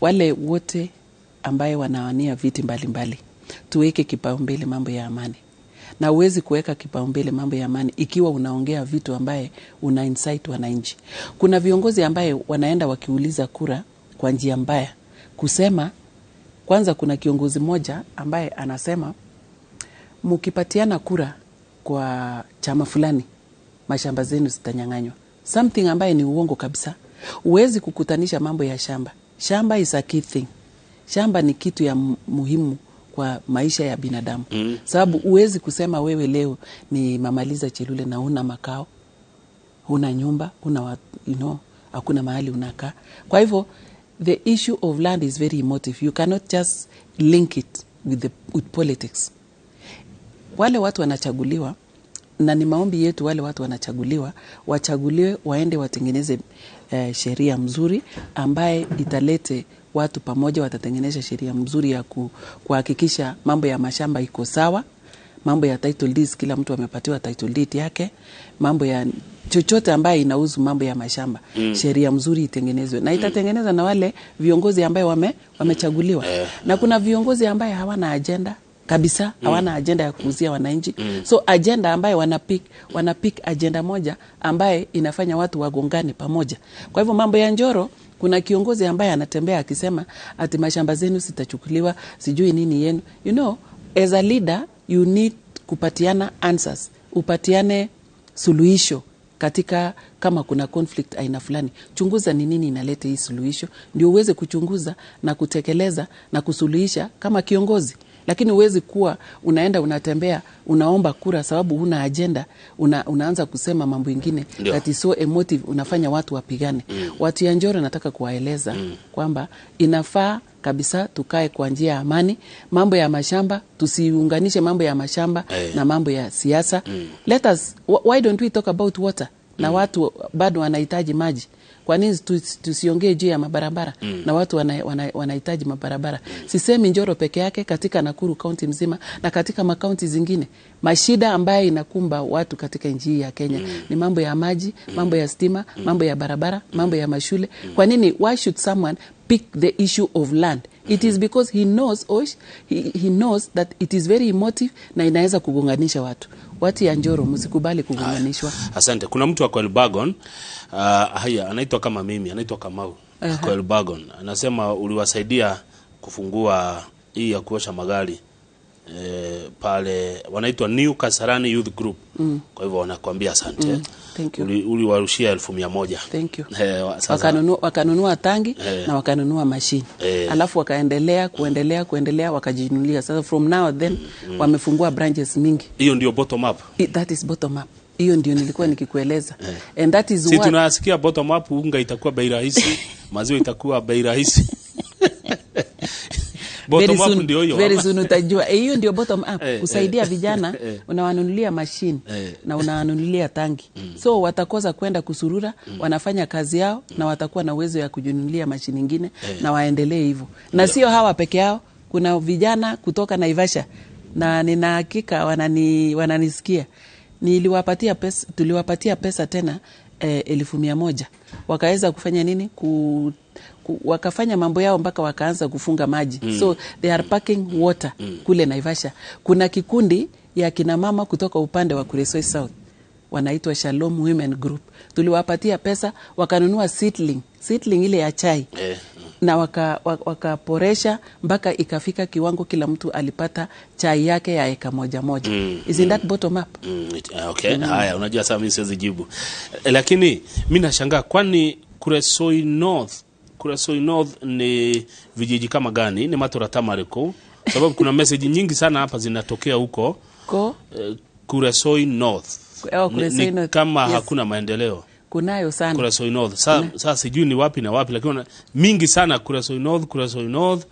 wale wote ambaye wanawania viti mbalimbali tuweke kipaumbele mambo ya amani. Na uwezi kuweka kipaumbele mambo ya amani ikiwa unaongea vitu ambaye una insight wananchi. Kuna viongozi ambaye wanaenda wakiuliza kura kwa njia mbaya, kusema Kwanza kuna kiongozi moja ambaye anasema mkipatiana kura kwa chama fulani mashamba zenu zitanyang'anywa. Something ambaye ni uongo kabisa. Huwezi kukutanisha mambo ya shamba. Shamba is a key thing. Shamba ni kitu ya muhimu kwa maisha ya binadamu. Sababu huwezi kusema wewe leo ni Mamaliza Chelule na huna makao, huna nyumba, huna hakuna mahali unakaa. Kwa hivyo the issue of land is very emotive. You cannot just link it with politics. Wale watu wanachaguliwa, na ni maombi yetu wale watu wanachaguliwa, wachaguliwe waende watengeneze sheria mzuri ambaye italete watu pamoja, watatengeneza sheria mzuri ya kuhakikisha mambo ya mashamba iko sawa, mambo ya title deeds kila mtu amepatiwa title deed yake, mambo ya chochote ambaye inahusu mambo ya mashamba. Sheria mzuri itengenezwe na itatengenezwa na wale viongozi ambaye wamechaguliwa. Na kuna viongozi ambaye hawana agenda kabisa, hawana agenda ya kuuzia wananchi. So agenda ambaye wanapick agenda moja ambaye inafanya watu wagongane pamoja. Kwa hivyo mambo ya Njoro, kuna kiongozi ambaye anatembea akisema ati mashamba zenu sitachukuliwa, sijui nini yenu. You know, as a leader you need kupatiana answers, upatiane suluhisho katika kama kuna conflict aina fulani. Chunguza ni nini inaleta hii suluhisho, ndio uweze kuchunguza na kutekeleza na kusuluhisha kama kiongozi. Lakini uwezi kuwa unaenda unatembea unaomba kura sababu huna agenda, unaanza kusema mambo mengine that is so emotive, unafanya watu wapigane. Watu ya Njoro nataka kuwaeleza kwamba inafaa kabisa tukae kwa njia ya amani. Mambo ya mashamba tusiunganishe mambo ya mashamba na mambo ya siasa. Let us, why don't we talk about water? Na watu bado wanahitaji maji. Kwa nini tusiongee juu ya mabarabara? Na watu wanahitaji mabarabara. Sisemi Njoro peke yake, katika Nakuru County mzima na katika makaunti zingine. Mashida ambayo inakumba watu katika nchi ya Kenya ni mambo ya maji, mambo ya stima, mambo ya barabara, mambo ya mashule. Kwa nini? Why should someone pick the issue of land? It is because he knows that it is very emotive na inaweza kugonganisha watu. Watu ya Njoro msikubali kugonganishwa. Asante. Kuna mtu wa Elbagon, haya anaitwa kama mimi, anaitwa Kamau. Kwa Elbagon anasema uliwasaidia kufungua hii ya kuosha magari pale wanaitwa New Kasarani Youth Group. Kwa hivyo wanakuambia asante. Thank you. Uliwarushia 1,100. Thank you. Wakanunua tangi na wakanunua machine. Alafu wakaendelea kuendelea wakajinunulia. Sasa from now then wamefungua branches mingi. Hiyo ndio bottom up. That is bottom up. Hiyo ndio nilikuwa nikikueleza. And that is what tunasikia bottom up, unga itakuwa bei rahisi, maziwa itakuwa bei rahisi. Bottom up ndio hiyo. Very soon utajua. Hiyo ndio bottom up. Kusaidia vijana, unawanunulia machine na unawanunulia tangi. So watakosa kwenda kusurura, wanafanya kazi yao na watakuwa na uwezo ya kujinunulia machine nyingine na waendelee hivyo. Na sio hawa peke yao, kuna vijana kutoka Naivasha na nina hakika wananisikia. Niliwapatia pesa, tuliwapatia pesa tena 1,100. Wakaweza kufanya nini? Wakafanya mambo yao mpaka wakaanza kufunga maji. So they are packing water kule Naivasha. Kuna kikundi ya kina mama kutoka upande wa Kuresoi South, wanaitwa Shalom Women Group. Tuliwapatia pesa, wakanunua seedling ile ya chai. Na wakaporesha mpaka ikafika kiwango kila mtu alipata chai yake ya eka moja. Isn't that bottom up? Okay. Haya, unajua sasa mimi siwezi jibu. Lakini mimi nashangaa, kwani Kuresoi North ni vijiji kama gani? Ni Matora Tamariko? Sababu kuna message nyingi sana hapa zinatokea huko. Kuresoi North. Kuresoi North. Kama yes. Hakuna maendeleo. Kunayo sana. Kuresoi North. Sasa sijui ni wapi na wapi, lakini mingi sana Kuresoi North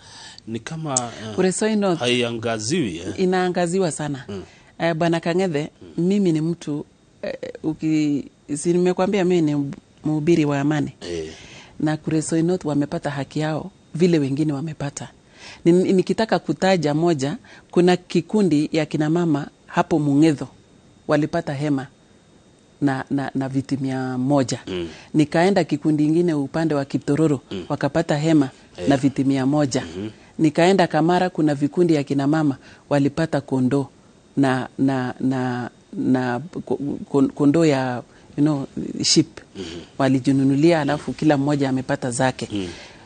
ni kama Kuresoi North haiangaziwi. Inaangaziwa sana. Bwana Kangethe, mimi ni mtu si nimekwambia mimi ni mhubiri wa amani. Na Kuresoi North wamepata haki yao vile wengine wamepata. Nikitaka kutaja moja, kuna kikundi ya kina mama hapo Mung'etho walipata hema na viti 100. Nikaenda kikundi ingine upande wa Kiptororo wakapata hema na viti 100. Nikaenda Kamara, kuna vikundi ya kina mama walipata kondoo na kondoo ya sheep walijinunulia, alafu kila mmoja amepata zake.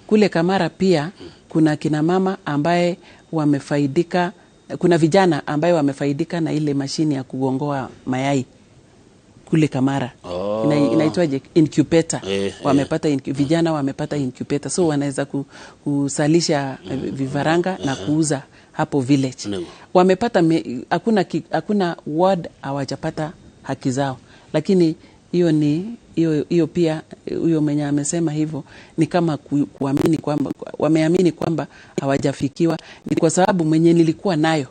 Kule Kamara pia kuna kina mama ambaye wamefaidika, kuna vijana ambaye wamefaidika na ile mashini ya kugongoa mayai kule Kamara. Inaitwaje? Incubator. Wamepata vijana wamepata incubator. So wanaweza kusalisha vifaranga na kuuza hapo village. Wamepata hakuna ward hawajapata haki zao. Lakini hiyo pia huyo mwenye amesema hivyo ni kama kuamini kwamba wameamini kwamba hawajafikiwa. Ni kwa sababu mwenye nilikuwa nayo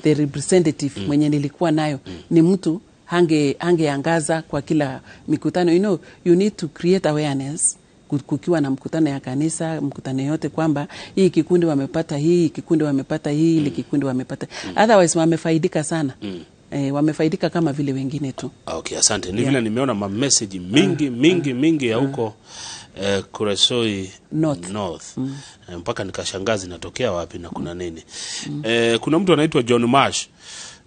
the representative mwenye nilikuwa nayo ni mtu hangeangaza kwa kila mikutano. You need to create awareness kukiwa na mkutano ya kanisa, mkutano yote kwamba hii kikundi wamepata hii, kikundi wamepata hii, ile kikundi wamepata. Otherwise wamefaidika sana. Wamefaidika kama vile wengine tu. Okay, asante. Ni vile nimeona message mingi ya huko Kuresoi North. Mpaka nikashangaza inatokea wapi na kuna nini. Kuna mtu anaitwa John Marsh.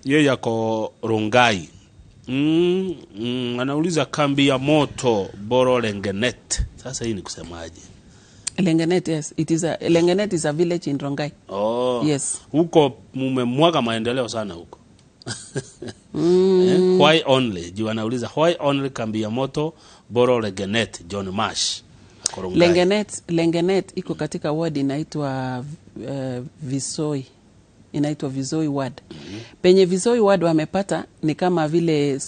Yeye yako Rongai. Anauliza kambi ya moto Boro Lengenet. Sasa hii ni kusemaje? Lengenet, yes. Lengenet is a village in Rongai. Yes. Huko mmemwaga maendeleo sana huko. Why only? Juu anauliza why only kambi ya moto Boro Lengenet, John Marsh. Lengenet iko katika ward inaitwa Visoi. Inaitwa Visoi ward. Penye Visoi ward wamepata ni kama vile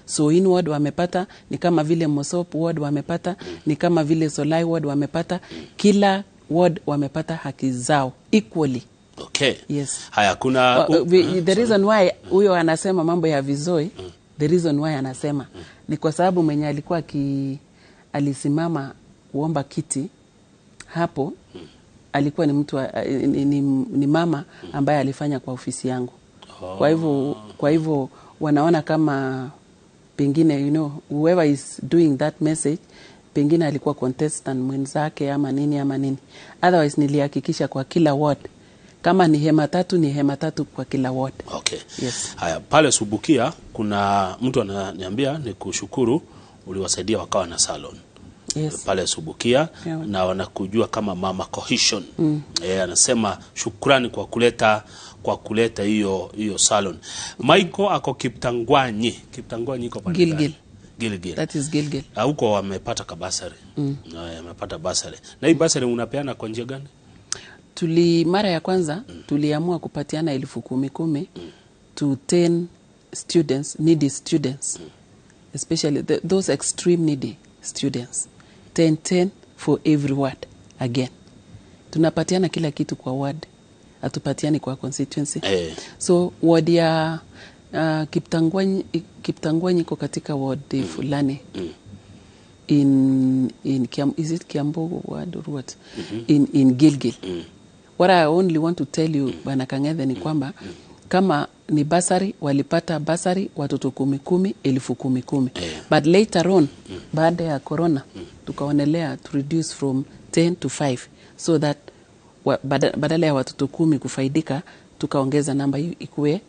Soin ward wamepata, ni kama vile Mosop ward wamepata, ni kama vile Solai ward wamepata. Kila ward wamepata haki zao equally. Okay. Yes. Haya kuna the reason why huyo anasema mambo ya Visoi, the reason why anasema ni kwa sababu mwenye alikuwa alisimama kuomba kiti hapo alikuwa ni mtu ni mama ambaye alifanya kwa ofisi yangu. Kwa hivyo wanaona kama pengine whoever is doing that message pengine alikuwa contestant mwenzake ama nini. Otherwise nilihakikisha kwa kila ward kama ni hema 3 ni hema 3 kwa kila ward. Okay. Yes. Haya pale Subukia kuna mtu ananiambia ni kushukuru uliwasaidia wakawa na salon. Yes. Pale Subukia na wanakujua kama Mama Cohesion. Anasema shukrani kwa kuleta hiyo salon. Michael ako Kiptangwanyi iko pale. Gilgil. That is Gilgil. Huko wamepata kabasari. Wamepata basari. Na hii basari unapeana kwa njia gani? Mara ya kwanza tuliamua kupatiana 10,000 to 10 students, needy students. Especially those extreme needy students. 10 for every ward again. Tunapatiana kila kitu kwa ward. Hatupatiani kwa constituency. So ward ya Kiptangwanyi iko katika ward fulani. Is it Kiambu ward or what? In Gilgil. What I only want to tell you Bwana Kang'ethe ni kwamba kama ni basari walipata basari watoto 10,000 10,000. But later on baada ya corona tukaonelea to reduce from 10 to 5 so that badala ya watoto 10 kufaidika tukaongeza namba ikuwe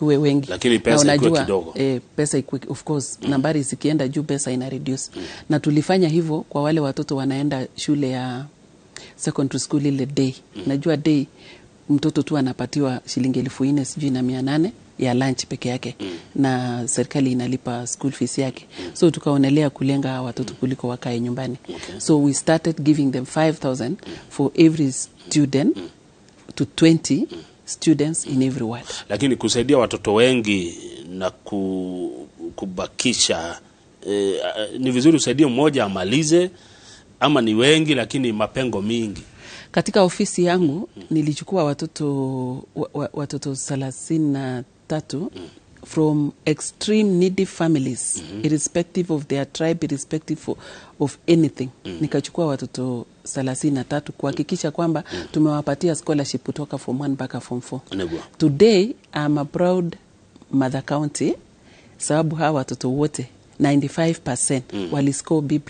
wengi. Lakini pesa ikuwe kidogo. Pesa ikuwe, of course, nambari zikienda juu pesa ina reduce. Na tulifanya hivyo kwa wale watoto wanaenda shule ya secondary school ile day. Najua day mtoto tu anapatiwa shilingi 4,000 sijui na 800 ya lunch peke yake. Na serikali inalipa school fees yake. So tukaonelea kulenga watoto kuliko wakae nyumbani. So we started giving them 5,000 for every student to 20 students in every ward. Lakini kusaidia watoto wengi na kubakisha ni vizuri usaidie mmoja amalize ama ni wengi lakini mapengo mingi. Katika ofisi yangu nilichukua watoto 33 from extreme needy families, irrespective of their tribe, irrespective of anything. Nikachukua watoto 33 kuhakikisha kwamba tumewapatia scholarship kutoka form 1 mpaka form 4. Today I'm a proud mother county sababu hawa watoto wote 95% waliscore B+.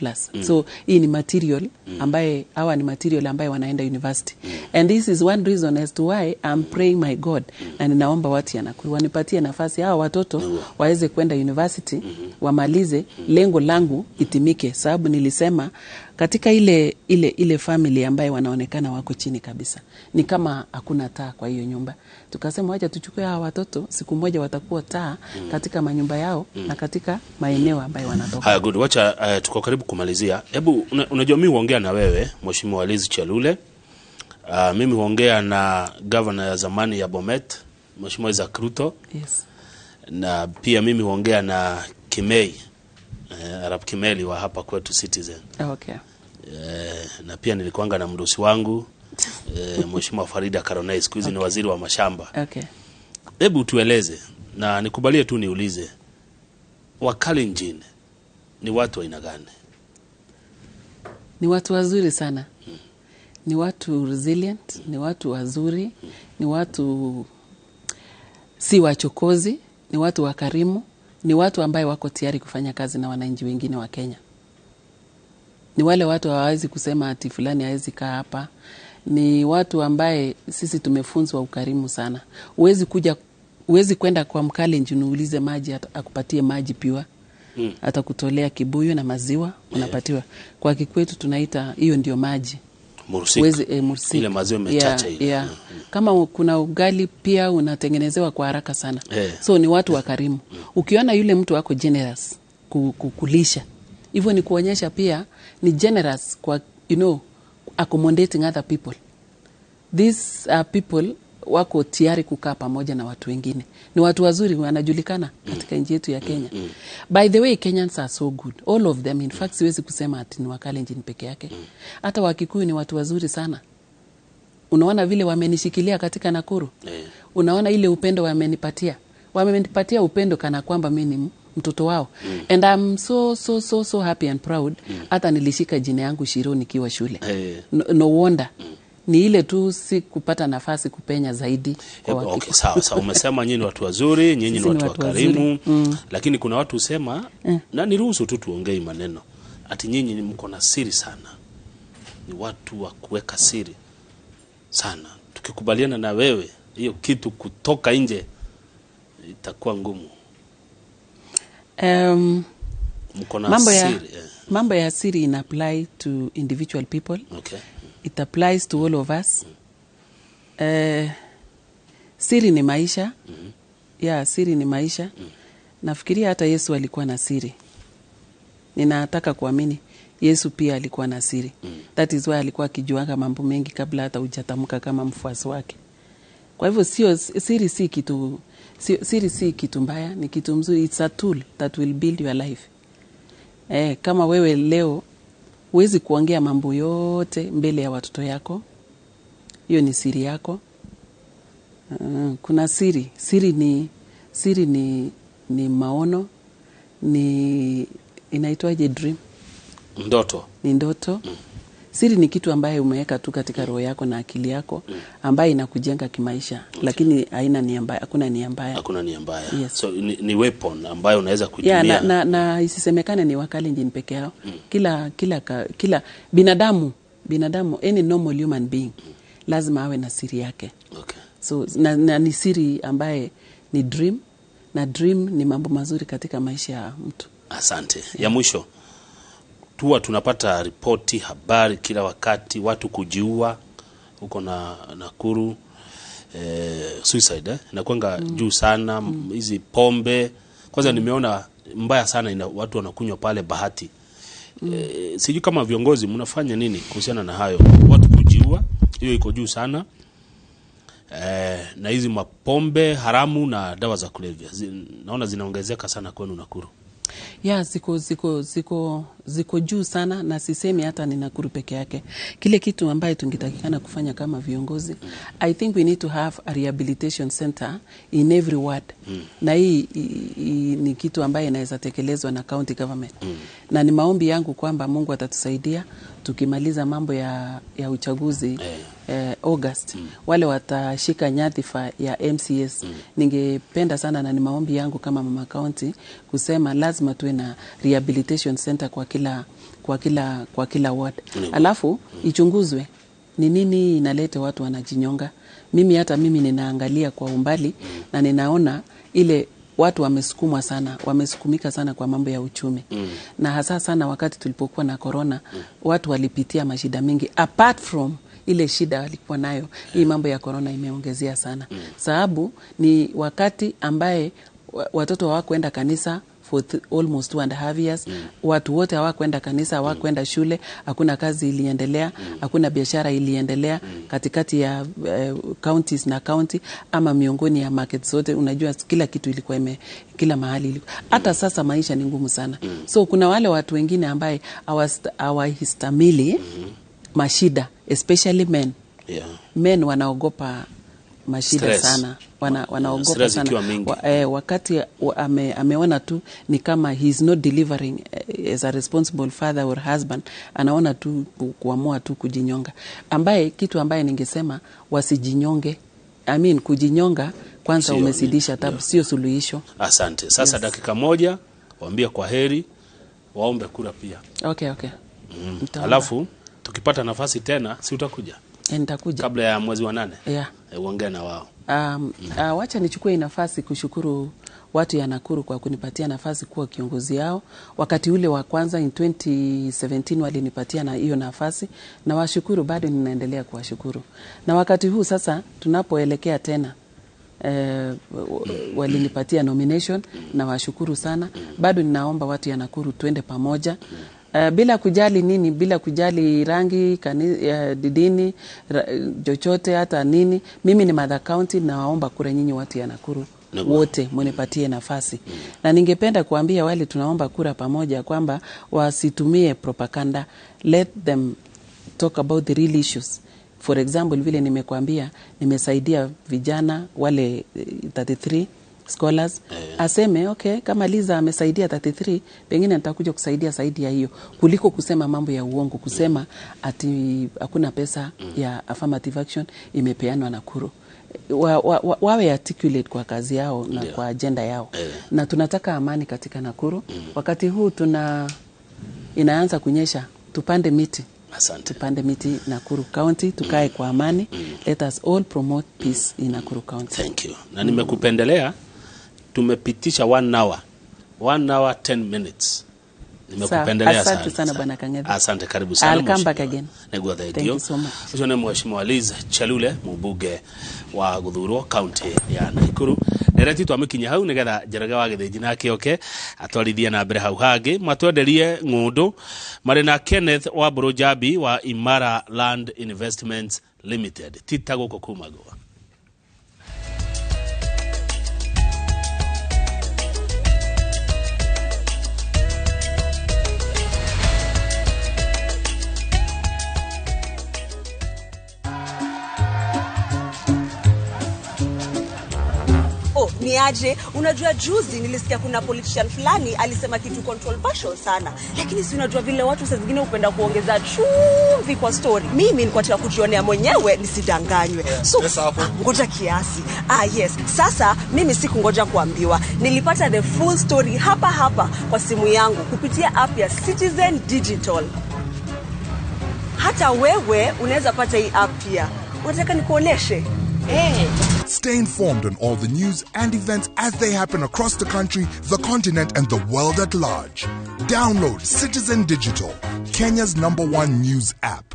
So hii ni material ambaye hawa ni material ambaye wanaenda university. And this is one reason as to why I'm praying my God na ninaomba watu ya Nakuru wanipatie nafasi hawa watoto waweze kwenda university wamalize, lengo langu itimike. Sababu nilisema katika ile family ambaye wanaonekana wako chini kabisa, ni kama hakuna taa kwa hiyo nyumba. Tukasema wacha tuchukue hawa watoto, siku moja watakuwa taa katika manyumba yao na katika maeneo ambayo wanatoka. Haya, good. Wacha tuko karibu kumalizia. Hebu unajua mimi huongea na wewe Mheshimiwa Liz Chelule. Mimi huongea na governor ya zamani ya Bomet, Mheshimiwa Isaac Ruto. Yes. Na pia mimi huongea na Kimei, Arab Kimeli wa hapa kwetu Citizen. Okay. Na pia nilikuanga na mdosi wangu Mheshimiwa Farida Karonei, siku hizi ni waziri wa mashamba. Okay. Hebu tueleze na nikubalie tu niulize, Wakalenjin ni watu aina gani? Ni watu wazuri sana. Ni watu resilient, ni watu wazuri, ni watu si wachokozi, ni watu wakarimu, ni watu ambaye wako tayari kufanya kazi na wananchi wengine wa Kenya. Ni wale watu hawawezi kusema ati fulani hawezi kaa hapa. Ni watu ambaye sisi tumefunzwa ukarimu sana. Uwezi kwenda kwa Mkalenjin uulize maji akupatie maji piwa. Atakutolea kibuyu na maziwa unapatiwa. Kwa Kikwetu tunaita hiyo ndio maji. Mursik. Ile maziwa mechacha ile. Kama kuna ugali pia unatengenezewa kwa haraka sana. So ni watu wakarimu. Ukiona yule mtu wako generous kukulisha, hivyo ni kuonyesha pia ni generous kwa accommodating other people. These are people wako tayari kukaa pamoja na watu wengine. Ni watu wazuri wanajulikana katika nchi yetu ya Kenya. By the way, Kenyans are so good. All of them. In fact, siwezi kusema ati ni Wakalenjin peke yake. Hata Wakikuyu ni watu wazuri sana. Unaona vile wamenishikilia katika Nakuru. Unaona ile upendo wamenipatia. Wamenipatia upendo kana kwamba mimi ni mtoto wao. And I'm so happy and proud. Hata nilishika jina yangu Shiro nikiwa shule. No wonder. Ni ile tu si kupata nafasi kupenya zaidi kwa watu. Okay, sawa. Umesema nyinyi ni watu wazuri, nyinyi ni watu wakarimu. Lakini kuna watu usema na niruhusu tu tuongee maneno. Ati nyinyi ni mko na siri sana. Ni watu wa kuweka siri sana. Tukikubaliana na wewe, hiyo kitu kutoka nje itakuwa ngumu. Mko na siri. Mambo ya siri ina apply to individual people. Okay. It applies to all of us. Siri ni maisha. Siri ni maisha. Nafikiria hata Yesu alikuwa na siri. Ninataka kuamini Yesu pia alikuwa na siri. That is why alikuwa akijuanga mambo mengi kabla hata hujatamka kama mfuasi wake. Kwa hivyo siri si kitu mbaya, ni kitu mzuri. It's a tool that will build your life. Kama wewe leo huwezi kuongea mambo yote mbele ya watoto yako, hiyo ni siri yako. Kuna siri. Siri ni maono, ni inaitwaje dream? Ndoto. Ni ndoto. Siri ni kitu ambaye umeweka tu katika roho yako na akili yako ambaye inakujenga kimaisha, lakini haina nia mbaya, hakuna nia mbaya. Hakuna nia mbaya. Yes. So ni weapon ambayo unaweza kutumia. Na isisemekane ni Wakalenjin peke yao. Kila binadamu, any normal human being lazima awe na siri yake. Okay. So na ni siri ambaye ni dream, na dream ni mambo mazuri katika maisha ya mtu. Asante. Ya mwisho, tunapata ripoti, habari kila wakati, watu kujiua huko na Nakuru, suicide inakuanga juu sana. Hizi pombe kwanza nimeona mbaya sana, watu wanakunywa pale Bahati. Sijui kama viongozi mnafanya nini kuhusiana na hayo, watu kujiua, hiyo iko juu sana. Na hizi mapombe haramu na dawa za kulevya naona zinaongezeka sana kwenu Nakuru. Ziko juu sana, na sisemi hata ni Nakuru peke yake. Kile kitu ambaye tungetakikana kufanya kama viongozi, I think we need to have a rehabilitation center in every ward. Na hii ni kitu ambaye inaweza tekelezwa na county government. Na ni maombi yangu kwamba Mungu atatusaidia tukimaliza mambo ya uchaguzi August, wale watashika nyadhifa ya MCS. Ningependa sana, na ni maombi yangu kama mama county kusema lazima tuwe na rehabilitation center kwa kila ward. Alafu ichunguzwe ni nini inaleta watu wanajinyonga. Hata mimi ninaangalia kwa umbali na ninaona ile watu wamesukumika sana kwa mambo ya uchumi. Na hasa sana wakati tulipokuwa na corona, watu walipitia mashida mingi apart from ile shida walikuwa nayo. Hii mambo ya corona imeongezea sana. Sababu ni wakati ambaye watoto hawakwenda kanisa for almost 2.5 years. Watu wote hawakwenda kanisa, hawakwenda shule, hakuna kazi iliendelea, hakuna biashara iliendelea katikati ya counties na county ama miongoni ya markets zote. Unajua kila kitu ilikuwa kila mahali ilikuwa. Hata sasa maisha ni ngumu sana. So kuna wale watu wengine ambaye hawahistamili mashida, especially men. Men wanaogopa mashida stress sana. Wanaogopa sana. Wakati ameona tu ni kama he's not delivering as a responsible father or husband, anaona tu kuamua tu kujinyonga. Kitu ambaye ningesema wasijinyonge. Kujinyonga kwanza umesidisha tabu, sio suluhisho. Asante. Sasa dakika moja waambie kwa heri, waombe kura pia. Okay. Alafu tukipata nafasi tena si utakuja? Nitakuja. Kabla ya mwezi wa 8. Yeah. Uongee na wao. Wacha nichukue nafasi kushukuru watu ya Nakuru kwa kunipatia nafasi kuwa kiongozi yao. Wakati ule wa kwanza in 2017 walinipatia na hiyo nafasi, na washukuru, bado ninaendelea kuwashukuru. Na wakati huu sasa tunapoelekea tena walinipatia nomination, na washukuru sana. Bado ninaomba watu ya Nakuru twende pamoja. Bila kujali nini, bila kujali rangi, dini, chochote hata nini. Mimi ni Mother County, na waomba kura nyinyi watu ya Nakuru wote mnipatie nafasi. Na ningependa kuambia wale tunaomba kura pamoja kwamba wasitumie propaganda. Let them talk about the real issues. For example, vile nimekuambia, nimesaidia vijana wale 33 scholars. Aseme okay, kama Liza amesaidia 33, pengine nitakuja kusaidia zaidi ya hiyo, kuliko kusema mambo ya uongo, kusema ati hakuna pesa ya affirmative action imepeanwa Nakuru. Wawe articulate kwa kazi yao na kwa agenda yao. Na tunataka amani katika Nakuru. Wakati huu inaanza kunyesha, tupande miti. Asante. Tupande miti Nakuru County, tukae kwa amani. Let us all promote peace in Nakuru County. Thank you. Na nimekupendelea, tumepitisha 1 hour 10 minutes. Nimekupendelea sana. Asante sana Bwana Kang'ethe. Asante, karibu sana. I'll come back again. Thank you so much. Ucio ni Mheshimiwa Liz Chalule, mbunge wa Guthurwo County ya Nakuru. Nereti twamikinya hau nigetha Njeraga wa Githinji nake oke atwarithia na mbere hau hangi matwenderie ng'undu mari na Kenneth wa Brojabi wa Imara Land Investments Limited tita guko kumagwa. Niaje, unajua juzi nilisikia kuna politician fulani alisema kitu controversial sana, lakini si unajua vile watu saa zingine upenda kuongeza chumvi kwa story. Mimi nilikuwa nataka kujionea mwenyewe nisidanganywe. So ngoja kiasi. Yes, sasa mimi sikungoja kuambiwa. Nilipata the full story hapa kwa simu yangu kupitia app ya Citizen Digital. Hata wewe unaweza pata hii app pia. Unataka nikuoneshe? Stay informed on all the news and events as they happen across the country, the continent, and the world at large. Download Citizen Digital, Kenya's #1 news app.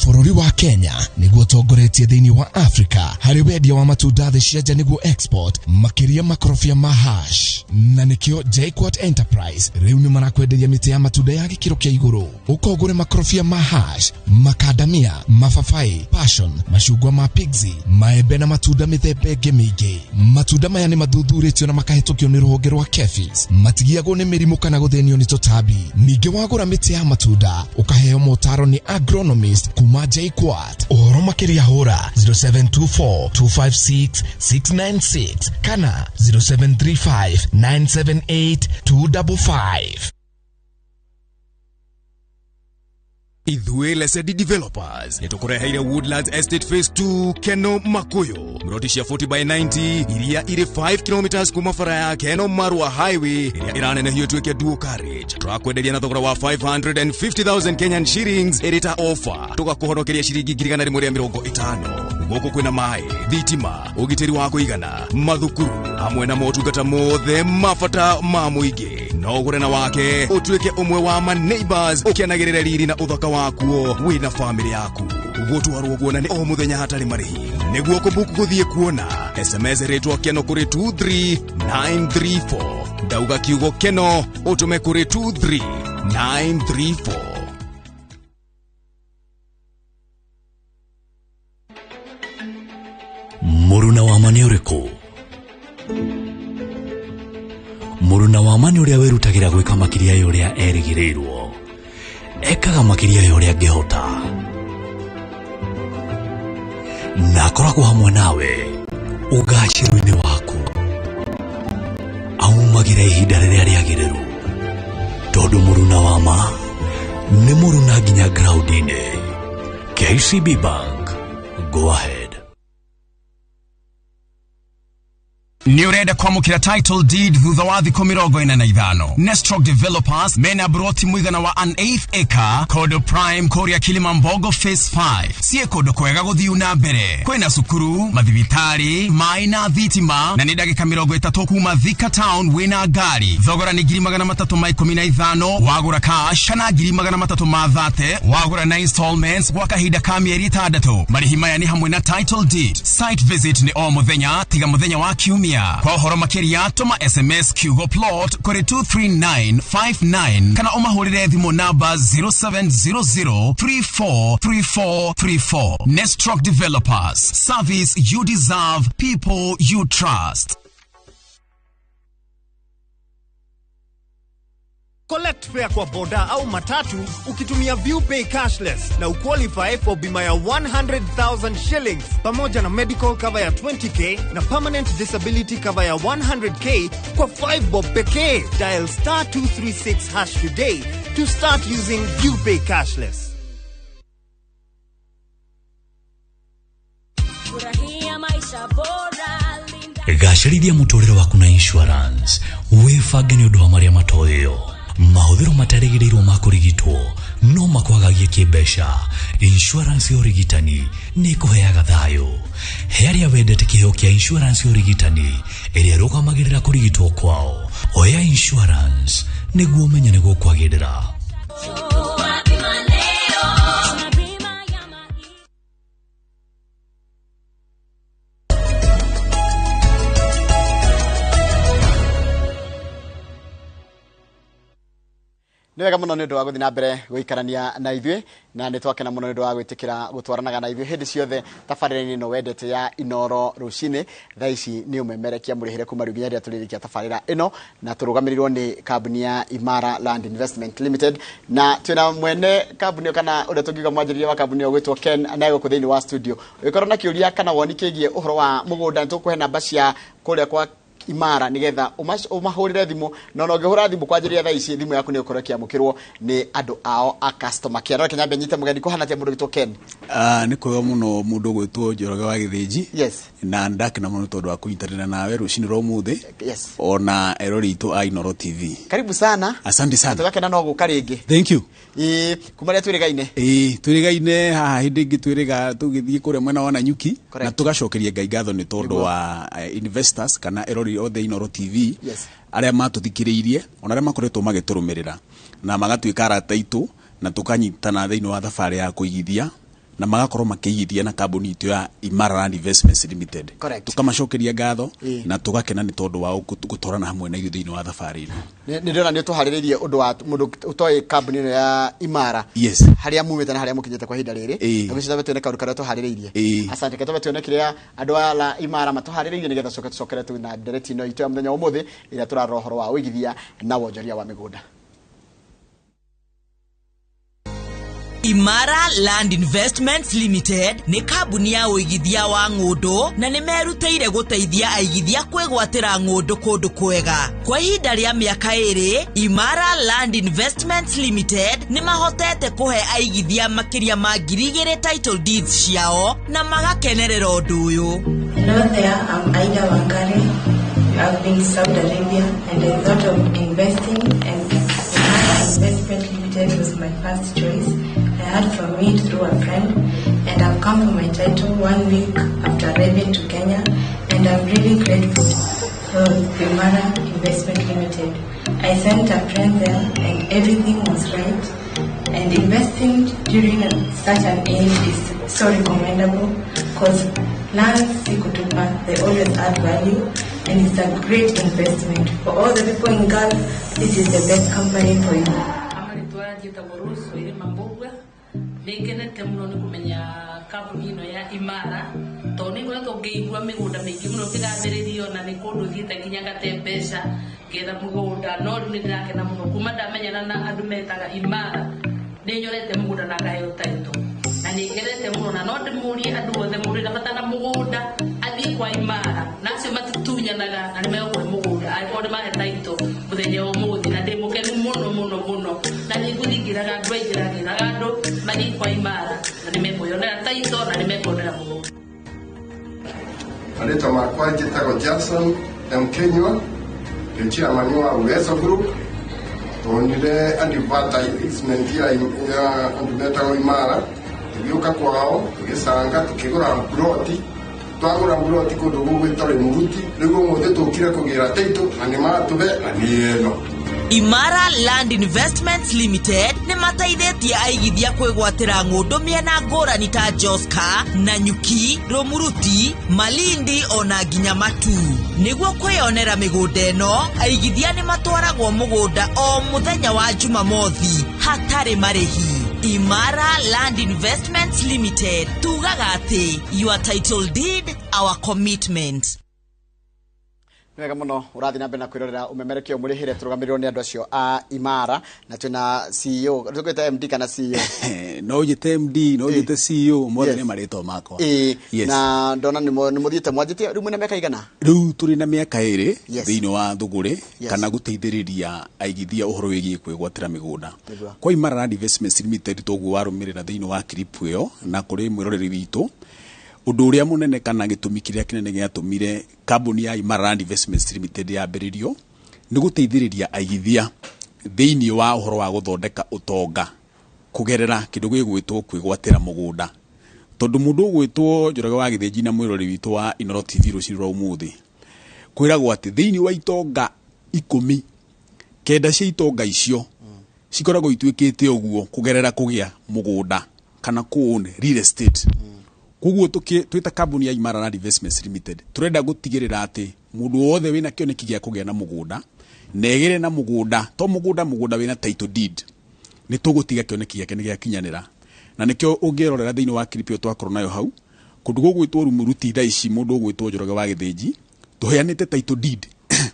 Bũrũri wa Kenya nĩguo tongoretie thĩinĩ wa Africa harĩ wendia wa matunda thĩ cia nja nĩguo export makĩria makorobia ma hash, na nĩkĩo Jayquat Enterprise rĩu nĩ marakwenderia mĩtĩ ya matunda ya gĩkĩro kĩa igũrũ. Ũkogũre makorobia ma hash, makadamia, mababaĩ, passion, macungwa ma pixie, maembe na matunda mĩthemba ĩngĩ mĩingĩ. Matunda maya nĩ mathuthurĩtio na makahĩtũkio nĩ rũhonge rwa KEPHIS, matigiagwo nĩ mĩrimũ kana gũthĩnio nĩ tũtambi. Ningĩ wagũra mĩtĩ ya matunda ũkaheo motaro nĩ agronomist kuma Jayquat. Ũhoro makĩria hũra 0724-256-696 kana 0735-978-255. Ithuĩ Lesedi Developers nĩtũkũreheire Woodlands Estate Phase 2 Keno Makuyu, mrodi cia 40/90 iria irĩ 5 km kuma bara ya Keno Marua Highway iria iranenehio tuĩke dual carriage. Tũrakwenderia na thogora wa 550,000 Kenyan shillings ĩrĩ ta offer, tũgakũhonokeria ciringi 150. guku kwina mai, thitima, ugitiri wa kuigana, mathukuru hamwe na motungata mothe mabata ma muingi. No gurena wake utuike umwe wa ma neighbors ukianagirira riri na uthaka wakuo wina family yaku. Gutwarwo kuona ni o muthenya hatari marihi. Niguo kubuku guthie kuona. SMS retwa keno kuri 23934. Dauga kiugo keno utume kuri 23934. Muruna wa mani uriko. Muruna wa mani uria werutagira gwika makiria yuria erigirirwo. Ekaga makiria yuria ngehota. Nakoragwo hamwe nawe ugaciro-ini waku aumagire ihinda riria riagiriru tondu muruna wa ma ni muruna nginya ground-ini. KCB Bank, go ahead. Ni urenda kwamukira title deed thutha wa thikũ 45. Nestrock Developers mena broti muigana wa an 8th acre Kodo Prime Korea Kilimambogo Phase 5. Sie kodo kwega guthiu na mbere. Kwina cukuru, mathibitari, mai na thitima na ni ndagika 30 kuma Thika Town wina ngari. Thogora ni 315 wagura cash na 330 wagura na installments gwa kahinda ka mieri 6. Marihi maya ni hamwe na title deed. Site visit ni o muthenya tiga muthenya wa kiumia. Kwa uhoro makiria tuma SMS kiugo plot kore 23959 kana umahurire thimu namba 0700343434. Nestrock Developers, service you deserve, people you trust. Collect fare kwa boda au matatu ukitumia ViewPay cashless na uqualify for bima ya 100,000 shillings pamoja na medical cover ya 20k na permanent disability cover ya 100k kwa 5 bob pekee. Dial *236# today to start using ViewPay cashless. Furahia maisha bora. Gacĩrithia muturire waku na insurance. Wĩbange nĩ ũndũ wa marĩa matoyo. Mahũthĩro matarĩgĩrĩirwo ma kũrigitwo no makwagagie kĩmbeca. Insurance ya ũrigitani nĩ ĩkũheaga thayũ. He arĩa wendete kĩheo kĩa insurance ya ũrigitani ĩrĩa ĩrũgamagĩrĩra kũrigitwo kwao. Oya insurance nĩguo ũmenye nĩ gũkwagĩrĩra. Niwega muno ni ndu wa guthi na mbere guikarania na ithuĩ na nĩ twakena muno ni ndu wa gwitikira gutwaranaga na ithuĩ hindi ciothe tabarĩra-inĩ no wendete ya Inoro Rucini. Thaa ici ni umemerekia mũrĩhĩre kuma rĩu nginya rĩrĩa tũrĩrĩkia tabarĩra ĩno na tũrũgamĩrĩirwo ni kambuni ya Imara Land Investment Limited na twina mwene kambuni kana ũrĩa tũngiuga mwanjĩrĩria wa kambuni ĩyo gwĩtwo Ken na gũkũ thĩinĩ wa studio. Ũkorwo na kĩũria kana woni kĩgiĩ ũhoro wa mũgũnda nĩtũkũhe namba cia kũrĩa kwa Imara nigetha umahurire thimu no ngehura thimu kwanjiria thaa ici thimu yaku ni ukorwo kiamukirwo ni andu ao a customer care. Reke nyambe nyite mugeni kuhana tia mundu gitwo Ken. Ni kwega muno mundu gwitwo Njoroge wa Githĩnji. Yes. Na ndakena muno tondu wa kunyitanĩra nawe rucini rwa umuthi. Yes. Ona erori itu a Inoro TV. Karibu sana. Asante sana. Tukakena no guka ringi. Thank you. Kumaria twirigaine. Twirigaine haha hindi ingi twiriga tugithie kure mwena wa Nanyuki na tugacokeria Ngai ngatho ni tondu wa investors kana erori othe Inoro TV. Yes. Aria matuthikiriirie ona aria makoretwo magiturumirira na magatuika arata itu na tukanyitana thiini wa thabarĩ ya kuigithia na magakorwo makĩigithia na kambuni itu ya Imara Land Investments Limited. Tukamacokeria ngatho na tugakena ni tondu wa gũtwarana hamwe na ithuĩ thiini wa thabarĩ ĩno. Nĩ ndĩrona nĩ tũharĩrĩirie ũndũ wa mũndũ ũtoĩ kambuni ĩno ya Imara. Yes. Harĩa mumĩte na harĩa mũkinyĩte kwa ihinda rĩrĩ. Na gũcitha tuone kaũndũ karĩa tũharĩrĩirie. Asante ketobe tuone kĩrĩa andũ a Imara matũharĩrĩirie nĩgetha tũcokere tu na ndereti ĩno itũ ya mũthenya ũmũthĩ ĩrĩa tũrarora ũhoro wa ũigithia na wonjoria wa mĩgũnda. Imara Land Investments Limited ni kambuni ya uigithia wa ng'ũndũ na nĩ merutĩire gũteithia aigithia kwĩgwatĩra ng'ũndũ kũndũ kwega. Kwa ihinda rĩa mĩaka 2, Imara Land Investments Limited nĩ mahotete kũhe aigithia makĩria ma 2,000 title deeds ciao na magakenerera ũndũ ũyũ. Hello there, I'm Aida Wangari. I've been to Saudi Arabia and I thought of investing, and Imara Investment Limited was my first choice. I heard from it through a friend, and I've come for my title 1 week after arriving to Kenya, and I'm really grateful for Imara Investment Limited. I sent a friend there and everything was right. And investing during such an age is so recommendable because lands Sikutupa, they always add value and it's a great investment. For all the people in Gulf, this is the best company for you. Nĩngenete mũno nĩ kũmenya kambuni ĩno ya Imara tondũ nĩ ngoretwo ngĩigua mĩgũnda mĩingĩ mũno ĩkĩgathĩrĩrio na nĩ kũndũ thiĩte nginya ngate mbeca ngetha mũgũnda no rĩu nĩ ndĩrakena mũno kuma ndamenyana na andũ metaga Imara nĩ nyorete mũgũnda na ngaheo title na nĩ ngerete mũno na no ndĩmũrie andũ othe mũrĩ na bata na mũgũnda athiĩ kwa Imara na acio matitunyanaga na nĩ megũkũhe mũgũnda angĩkorwo nĩ mahe title mũthenya ũmũthĩ na ndĩ mũkenu mũno mũno mũno na nĩ ngũthingĩraga andũ aingĩragĩraga andũ mathiĩ kwa Imara na nĩ mekwĩyonera title na nĩ mekwĩyonera mũgũnda. Arĩtwa makwa njĩtagwo Jackson M. Kenywa nĩ chairman wa Uwezo Group. Tuonire advertisement ya andũ metagwo Imara tũgĩũka kwao tũgĩcanga tũkĩgũra ploti twagũra ploti kũndũ gũgwĩtwo Muruti rĩu ũmũthĩ tũkire kũgĩra title na nĩ matũbe na nĩ ĩno. Imara Land Investments Limited nĩ mateithĩtie aigithia kwĩgwatĩra ng'ũndũ mĩena ngũrani ta Joska, Nanyuki, Romuruti, Malindi ona nginya Matu. Nĩguo kwĩyonera mĩgũnda ĩno, aigithia nĩ matwaragwo mũgũnda o mũthenya wa Jumamothi hatarĩ marĩhi. Imara Land Investments Limited, tugaga atĩ your title deed, our commitment. Wega muno urathi na mbere na kwirorera umemerekio murihire turugamirirwo ni andu acio a Imara na twina CEO tugweta MD kana CEO no jite MD no jite CEO mothe ni marito makwa na ndona ni muthiite mwanjite riu na miaka igana riu turi na miaka iri thiini wa thuguri kana guteithiriria aigithia uhoro wigie kwigwatira migunda kwa Imara Land Investments Limited toguo warumirira thiini wa clip iyo na kuri mwiroreri witu undu uria munene kana gitumi kiria kinene giatumire kambuni ya Imara Land Investments Limited yambiririo ni guteithiriria aigithia thiini wa uhoro wa guthondeka utonga kugerera kindu gigwitwo kwigwatira mugunda tondu mundu gwitwo Njoroge wa Githĩnji na mwirori witu wa Inoro TV rucirwa umuthi kwiragwo ati thiini wa itonga 10 kenda cia itonga icio cikoragwo itwikite uguo kugerera kugia mugunda kana ku real estate kuguo twita kambuni ya Imara Land Investments Limited turenda gutigirira ati mundu wothe wina kioneki gia kugia na mugunda negere na mugunda to mugunda wina title deed ni tugutiga kioneki giake ni giakinyanira na nikio ungirorera thiini wa clip yo twakorwo nayo hau kundu gugwitwo Rumuruti thaa ici mundu ugwitwo Njoroge wa Githĩnji tuheanite title deed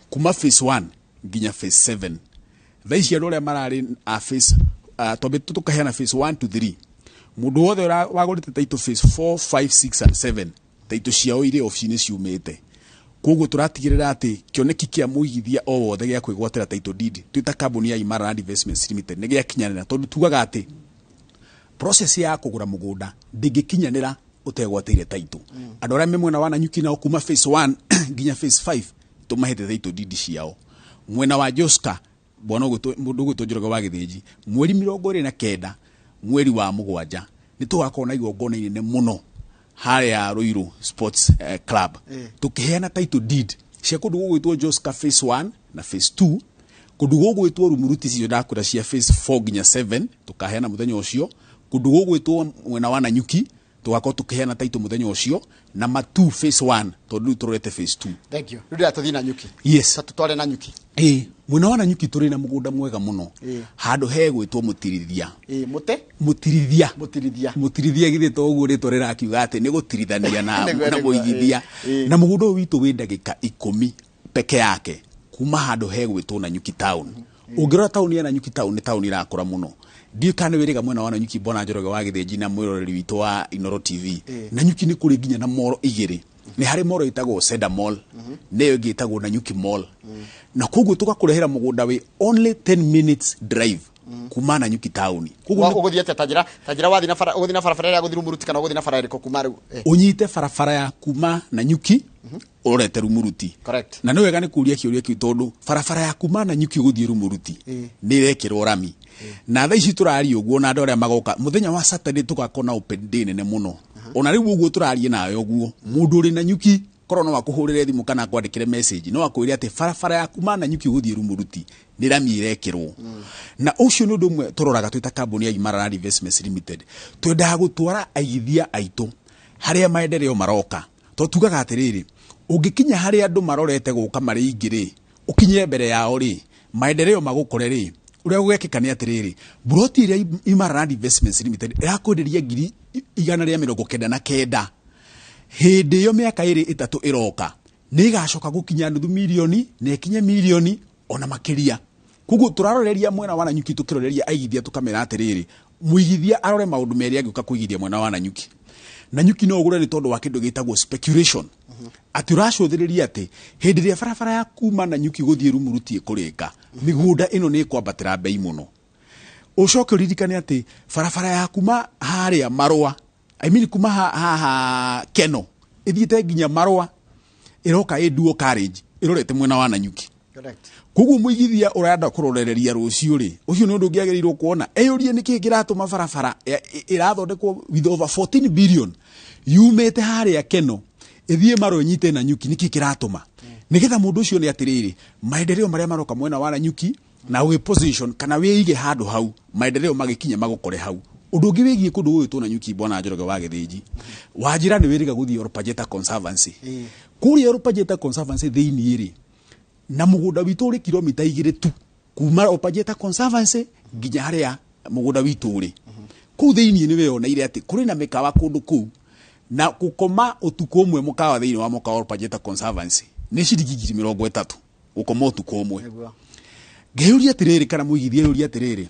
kuma phase 1 nginya phase 7 thaa ici andu aria marari a phase tukaheana phase 1 to 3 mundu wothe wagurite title phase 4 5 6 and 7 title ciao ire office-ini ciumite koguo turatigirira ati kioneki kia muigithia o wothe gia kwigwatira title deed twita kambuni ya Imara Land Investments Limited ni gia kinyanira tondu tugaga ati process ya kugura mugunda ndingikinyanira utegwatire title andu aria memwena wa Nanyuki na kuma phase 1 nginya phase 5 tumahete title deed ciao mwena wa Joska mundu gwitwo Njoroge wa Githĩnji mweri 29 mweri wa mugwanja ni tugakona igongona inene muno haria Ruiru Sports Club tukiheana title deed cia kundu gugwitwo Joska phase 1 na phase 2 kundu gugwitwo Rumuruti cio ndakura cia phase 4 nginya 7 tukaheana muthenya ucio kundu gugwitwo mwena wa Nanyuki tugakora tukiheana title muthenya ucio na Matu phase 1 tondu turete phase 2. Thank you. Ndio tuthi Nanyuki. Yes. Tutware Nanyuki. Mwena wa Nanyuki turi na mugunda mwega muno. Handu hegwitwo Mutirithia. Mutirithia githito uguo ritwa rirakiuga ati ni gutirithania na muigithia na mugunda witu wi ndagika 10 peke yake kuma handu hegwitwo Nanyuki town. Ungirora town ya Nanyuki town ni town irakura muno. Ndio kana wiriga mwena wa Nanyuki bona Njoroge wa Githĩnji na mwiroreri witu wa Inoro TV. Nanyuki ni kuri ginya na moro igiri. Ni hari moro itagwo Cedar Mall. Neyo gitagwo Nanyuki Mall. Na koguo tugakurehera mugunda we only 10 minutes drive kuma Nanyuki town. Koguo uguthiete tajira wathi na barabara ya guthi Rumuruti kana guthi na barabara iriko kuma riu. Unyite barabara ya kuma Nanyuki urete Rumuruti. Correct. Na no wega ni kuria kiuria ki tondu barabara ya kuma Nanyuki guthi Rumuruti ni irekirwo rami. Na thaa ici turari uguo na andu aria magoka muthenya wa Saturday tugakona open day nene muno ona riu uguo turarie nawe uguo mundu ri na nyuki korona wakuhurire thimu kana kwandikire message no akwire ati farafara yaku mana nyuki guthie rumuruti ni rami irekirwo na ucio ni undu mwe turoraga twita kambuni ya Imara Investments Limited twenda gutwara aigithia aitu haria maendeleo maroka to tugaga atiriri ungikinya haria andu marorete guka mari ingiri ukinye mbere yao ri maendeleo magukore ri uria gugekika ni atiriri broti iria Imara Investments Limited irakwenderia ngiri 199 hindi yo miaka iri itatu iroka ni gacoka gukinya nuthu milioni na ikinye milioni ona makiria kugu turaroreria mwena wa Nanyuki tukiroreria aigithia tukamera atiriri muigithia arore maundu meri agiuka kuigithia mwena wa Nanyuki Nanyuki no ugure ni tondu wa kindu gitagwo speculation ati uracothiriria ati hindi ria farafara ya kuma Nanyuki guthie rumuruti ikurika migunda ino ni kwambatira bei muno ucoke ririkane ati farafara ya kuma haria marwa kuma ha keno ithiete nginya marwa iroka dual carriage irorete mwena wa Nanyuki correct kugu muigithia uranda kurorereria rucio ri ucio ni undu ungiagirirwo kuona eyurie niki kiratuma farafara irathondekwo with over 14 billion yumete haria keno ithie marwa nyite Nanyuki niki kiratuma nigetha mundu ucio ni atiriri maendeleo maria maroka mwena wa Nanyuki na we position kana we ige handu hau maendeleo magikinya magukore hau undu ungi wigie kundu uyu tu Nanyuki bwana Njoroge wa Githiji wajira ni wiriga guthie Orpajeta Conservancy kuri Orpajeta Conservancy thiini iri na mugunda witu uri kilomita 2 tu kuma Orpajeta Conservancy nginya haria mugunda witu uri ku thiini ni we ona ire ati kuri na mikawa kundu ku na gukoma utuku umwe mukawa thiini wa mukawa Orpajeta Conservancy ni ciringi 30 gukoma utuku umwe ngeuria atiriri kana muigithia yuria atiriri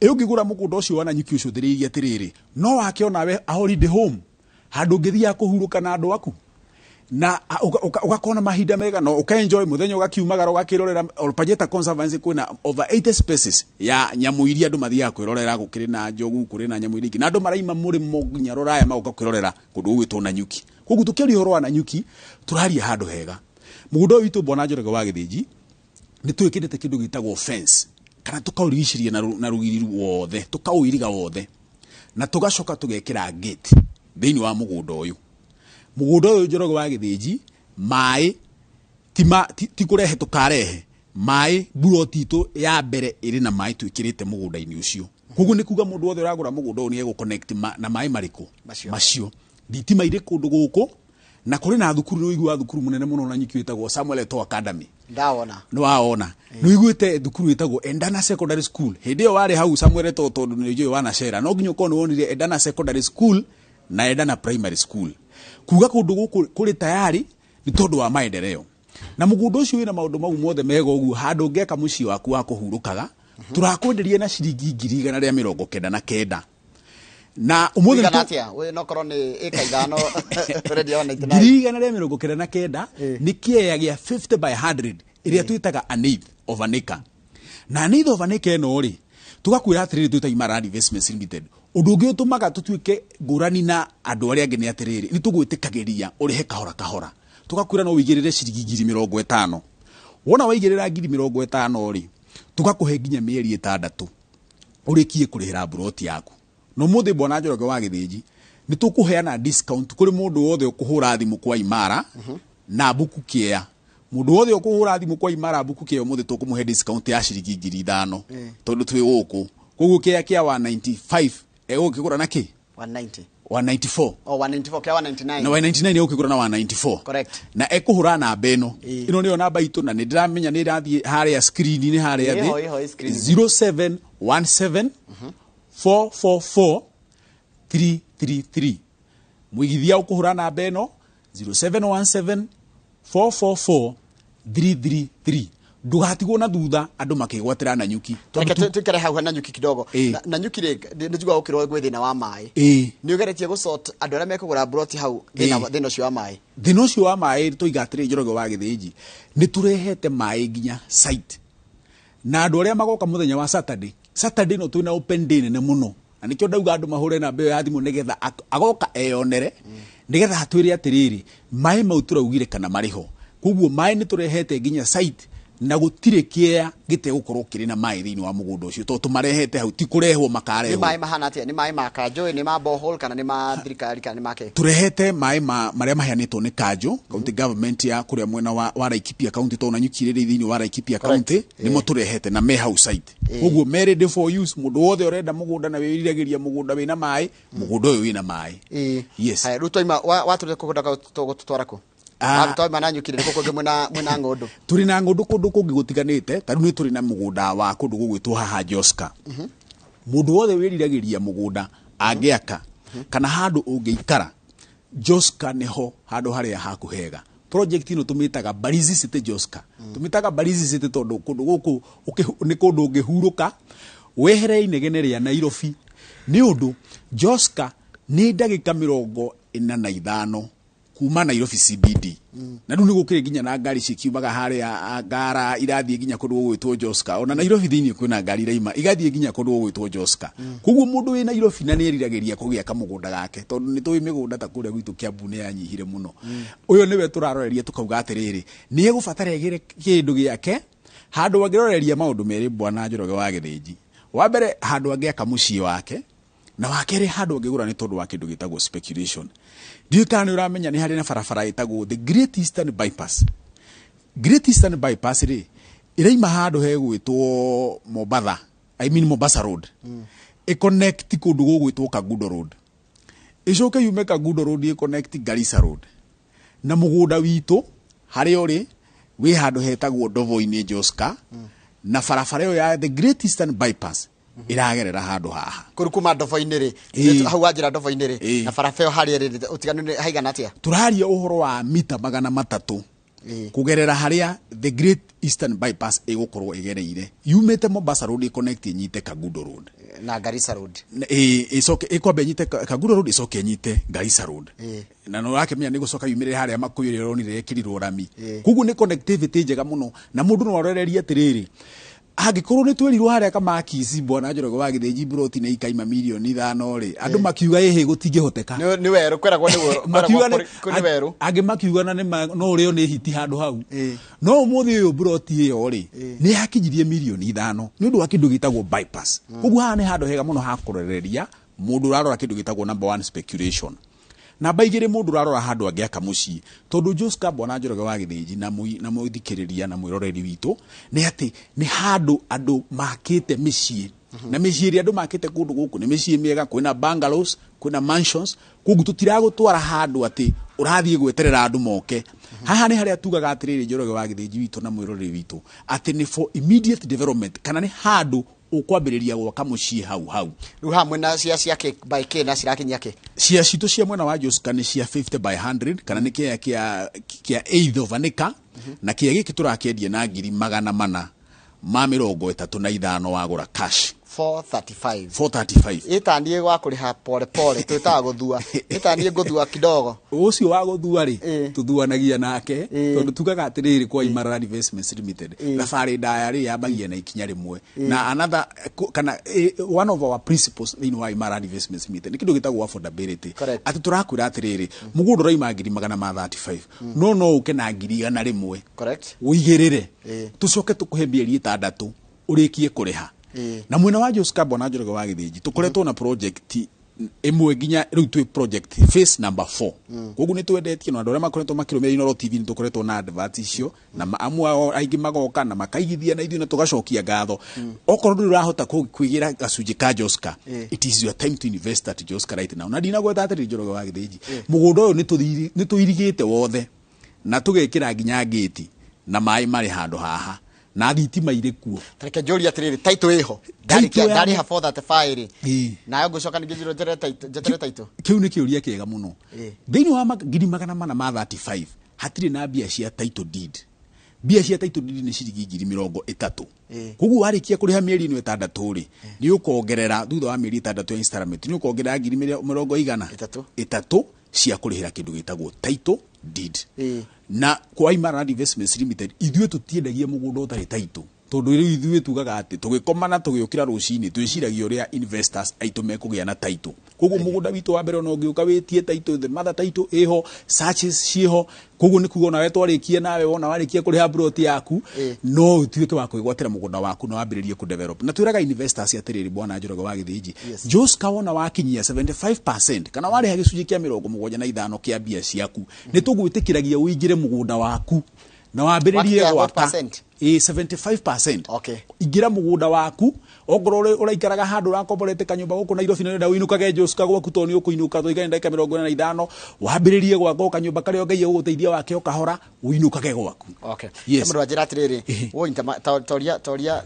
ngigura mugunda ucio wa Nanyuki ucio thiriria atiriri no wakiona we a holiday home handu ngithia kuhuruka na andu aku na ugakona mahinda mega no ukaenjoy muthenya ugakiumagara ugakirorera Orpajeta Conservancy kwina over 80 species ya nyamu iria andu mathia kwirorera gukiri na njogu kuri na nyamu iria na andu maraima muri moginya roraya maguka kwirorera kundu gwitwo Nanyuki kugu tukiri horo wa Nanyuki turaria handu hega mugunda witu bona Njoroge wa Githiji ni twikirite kindu gitagwo fence kana tukaurigiciria na rugiri wothe tukauiriga wothe na tugacoka tugekira gate thiini wa mugunda uyu Njoroge wa Githiji mai ti kurehe tukarehe mai buroti tu ya mbere iri na mai twikirite mugunda-ini ucio kugu ni kuga mundu wothe uragura mugunda uyu ni ego connect na mai mariku macio thitima iri kundu guku na kuri na thukuru no igwa thukuru munene muno Nanyuki witagwo Samuel Eto'o Academy ndaona no waona no igwite thukuru witagwo Endana Secondary School hindi yo wari hau Samuel Eto'o tondu ni jo wana shera no nginyo kono wonire Endana Secondary School na Endana Primary School kuga kundu guku kuri tayari ni tondu wa maendeleo na mugunda ucio wina maundu mau mothe mega ugu handu ngeka muci waku wa kuhurukaga turakwenderie na ciringi 199 na umuthi nganatia we no korwo ni eka ithano ready on 99 girigana ria 199 ni kiea gia 50 by 100 iria twitaga an eighth of an acre na an eighth of an acre no ri tugakwira atiriri twita Imara Investments Limited undu ungi utumaga tutuike ngurani na andu aria angi ni atiriri ni tugwitikagiria urihe kahora kahora tugakwira no wigirire ciringi 50 wona waigirira 50 ri tugakuhe nginya mieri 6 urikie kurihira broti yaku no muthi bona Njoroge wa Githiji ni tukuheana discount kuri mundu wothe ukuhura thimu kwa Imara na buku kia mundu wothe ukuhura thimu kwa Imara buku kia muthi tukumuhe discount ya ciringi 5,000 tondu twi guku kugu kia 195 ukigura na ki 194 oh 194 kia 199 na 199 ukigura na 194 correct na ekuhura na beno ino niyo namba itu na ndiramenya ni rathie haria screen ni haria thi 0717 444 333 muigithia ukuhura na beno 0717 444 333 ndugatigwo na thutha andu makigwatira Nanyuki tukere hau Nanyuki kidogo Nanyuki ni jugwa ukirwo gwe thina wa mai ni ugeretie gusort andu aria mekugura broti hau thina cio wa mai thina cio wa mai tuigatire Njoroge wa Githiji ni turehete mai nginya site na andu aria magoka muthenya wa Saturday no twina open day nene muno na nikyo ndauga andu mahure na mbeo ya thimu nigetha agoka eyonere nigetha hatwire atiriri mai mau turaugire kana mariho kuguo mai ni turehete nginya site na gutire kia gite gukorwo kiri na mai thini wa mugundo ucio to tumarehete hau ti kurehwo makarehwo ni mai mahana atia ni mai ma kanjo ni ma borehole kana ni ma thirikari kana ni ma ke turehete mai maria maheanitwo ni kanjo county government ya kuria mwena wa Laikipia county to na nyukirire thini wa Laikipia county nimo turehete na me hau site koguo mere for use mundu wothe urenda mugunda na wiriragiria mugunda wina mai mugunda uyu wina mai yes hai ruto ima watu kugunda gutwara ku Watu mananyu kile koko mwena ngondo. Turi na ngondo kundu kungi gutiganite, tari ni turi na mugunda wa kundu gugwitwo haha Joska. Mundu wothe wiriragiria mugunda angiaka kana handu ungiikara Joska neho handu haria hakuhega. Project ino tumitaga Barizi City Joska. Tumitaga Barizi City tondu kundu guku ni kundu ungihuruka wehere inegene ria Nairobi. Ni undu Joska ni ndagika 45 kuma Nairobi CBD. Na riu ni gukire ginya na ngari cikiumaga haria ngara irathie ginya kundu gwitwo Joska. Ona Nairobi thini kwina ngari iraima igathie ginya kundu gwitwo Joska. Koguo mundu wi Nairobi na ni eriragiria kugia kamugunda gake tondu ni tui migunda ta kuria gwitu Kiambu ni yanyihire muno. Uyo niwe turaroreria tukauga atiriri ni egubatara egire kindu giake handu agiroreria maundu meri Bwana Njoroge wa Githiji. Wa mbere handu agiaka mucii wake na wakere handu agigura ni tondu wa kindu gitagwo speculation. Diukani uramenya ni hari na farafara itagwo the Great Eastern Bypass. Great Eastern Bypass ri iraima handu hegwitwo Mombasa, Mombasa Road. E connect kundu gugwitwo Kagundo Road. Icoke yume Kagundo Road e connect Garissa Road. Na mugunda witu hari uri wi handu hetagwo Ndovo-ini Joska na farafara yo ya the Great Eastern Bypass iragerera handu haha kuri kuma Ndovo-ini ri hau wajira Ndovo-ini ri na farafeo hari ri utiganu haigana atia turaharia uhoro wa mita 300 kugerera haria the Great Eastern Bypass egukorwo igereire yumete Mombasa Road connect nyite Kagundo Road na Garissa Road icoke ikwambe nyite Kagundo Road icoke nyite Garissa Road na no yake menya ni gucoka yumirire haria makuyire ronire kirirwo rami kugu ni connectivity njega muno na mundu no aroreria atiriri agikorwo ni twerirwo haria kamakizi Bwana Njoroge wa Githiji broti ne ikaima milioni 5 ri andu makiuga ehe gutingihoteka ni weru kweragwo ni weru agi makiuga na no rio ni hiti handu hau no umuthi uyu broti iyo ri ni hakinyirie milioni 5 ni undu wa kindu gitagwo bypass kugu haha ni handu hega muno ha kuroreria mundu urarora kindu gitagwo number 1 speculation na baigire mundu urarora handu agiaka mucii tondu Joska Bwana Njoroge wa Githiji na muithikiriria na mwiroreri witu ni ati ni handu andu makite micii na micii ri andu makite kundu guku ni micii miega kwina bungalows kwina mansions kugu tutiragutwara handu ati urathie gweterera andu moke haha ni haria tugaga atiriri Njoroge wa Githiji witu na mwiroreri witu ati ni for immediate development kana ni handu ukwambiriria gwaka mucii hau riu hamwe na cia ke by k na cirakinya ke cia citu cia mwena wa Joska ni cia 50 by 100 kana ni kia 8 vanika na kia giki turakendia na 435 wagura cash 435 itanie gwa kuriha pole pole twitaga guthua itanie guthua kidogo ucio wa guthua ri tuthuanagia nake tondu tugaga atiriri kwa Imara Investments Limited thabari ndaya yambagia na ikinya rimwe na another kana one of our principles in Imara Investments Limited ni kindu gitagwo affordability ati turakwira atiriri mugundu raima 35 no uke na 100 rimwe correct uigirire tucoke tukuhe mieri 6 urikie kuriha na mwena wa Joska Bwana Njoroge wa Githiji tukoretwo na project emwe ginya riu twi project phase number 4 kogu ni twendetie no andore makoretwo makirumira Inoro TV ni tukoretwo na advert icio na amwe aingi magoka na makaigithia na ithuĩ na tugacokia ngatho okorwo ndu urahota kuigira gacunji ka Joska it is your time to invest at Joska right now na dina gweta atiri Njoroge wa Githiji mugunda uyu ni tuirigite wothe na tugekira ginya gate na mai mari handu haha na thitima ire kuo tareke njori atiriri title iho ndari ha 435 na yo gucoka ningi jiro jetere title kiu ni kiuria kiega muno thiini wa 435 hatiri na bia cia title deed bia cia title deed ni ciringi 30 kugu warikia kuriha mieri 6 ri ni ukongerera thutha wa mieri 6 ya installment ni ukongerera 300 cia kurihira kindu gitagwo title deed na kwa Imara Investments Limited ithuĩ tutiendagia mugunda utari title tondu ithuĩ tugaga atĩ tũgĩkomana tũgĩũkĩra rũcinĩ twĩciragia ũrĩa investors aitũ mekũgĩa na taitũ. Koguo mũgũnda witũ wa mbere no ũngĩũka wĩtie taitũ, the mother taitũ ĩho, searches ciho, koguo nĩ kuga nawe twarĩkie nawe wona warĩkia kũrĩha plot yaku no ũtuĩke wa kwĩgwatĩra mũgũnda waku na wambĩrĩrie kũdevelop. Na twĩraga investors atĩrĩrĩ bwana Njoroge wa Gĩthĩnji, Joska wona wakinyia 75% kana warĩha gĩcunjĩ kĩa 75 kĩa mbia ciaku nĩ tũgwĩtĩkĩragia ũingĩre mũgũnda waku na wambĩrĩrie gwaka 75%. Okay. Ingira mũgũnda waku ongorwo ũraikaraga handũ ũrakomborete kanyũmba gũkũ Nairobi na nenda ũinũkage Joska gwaku toni ũkũinũka tũigane ndagĩka 45 wambĩrĩrie gwaka kanyũmba karĩa Ngai ũgũteithia wake ũkahora ũinũkage gwaku. Okay. Yes. Mũndũ anjĩra atĩrĩrĩ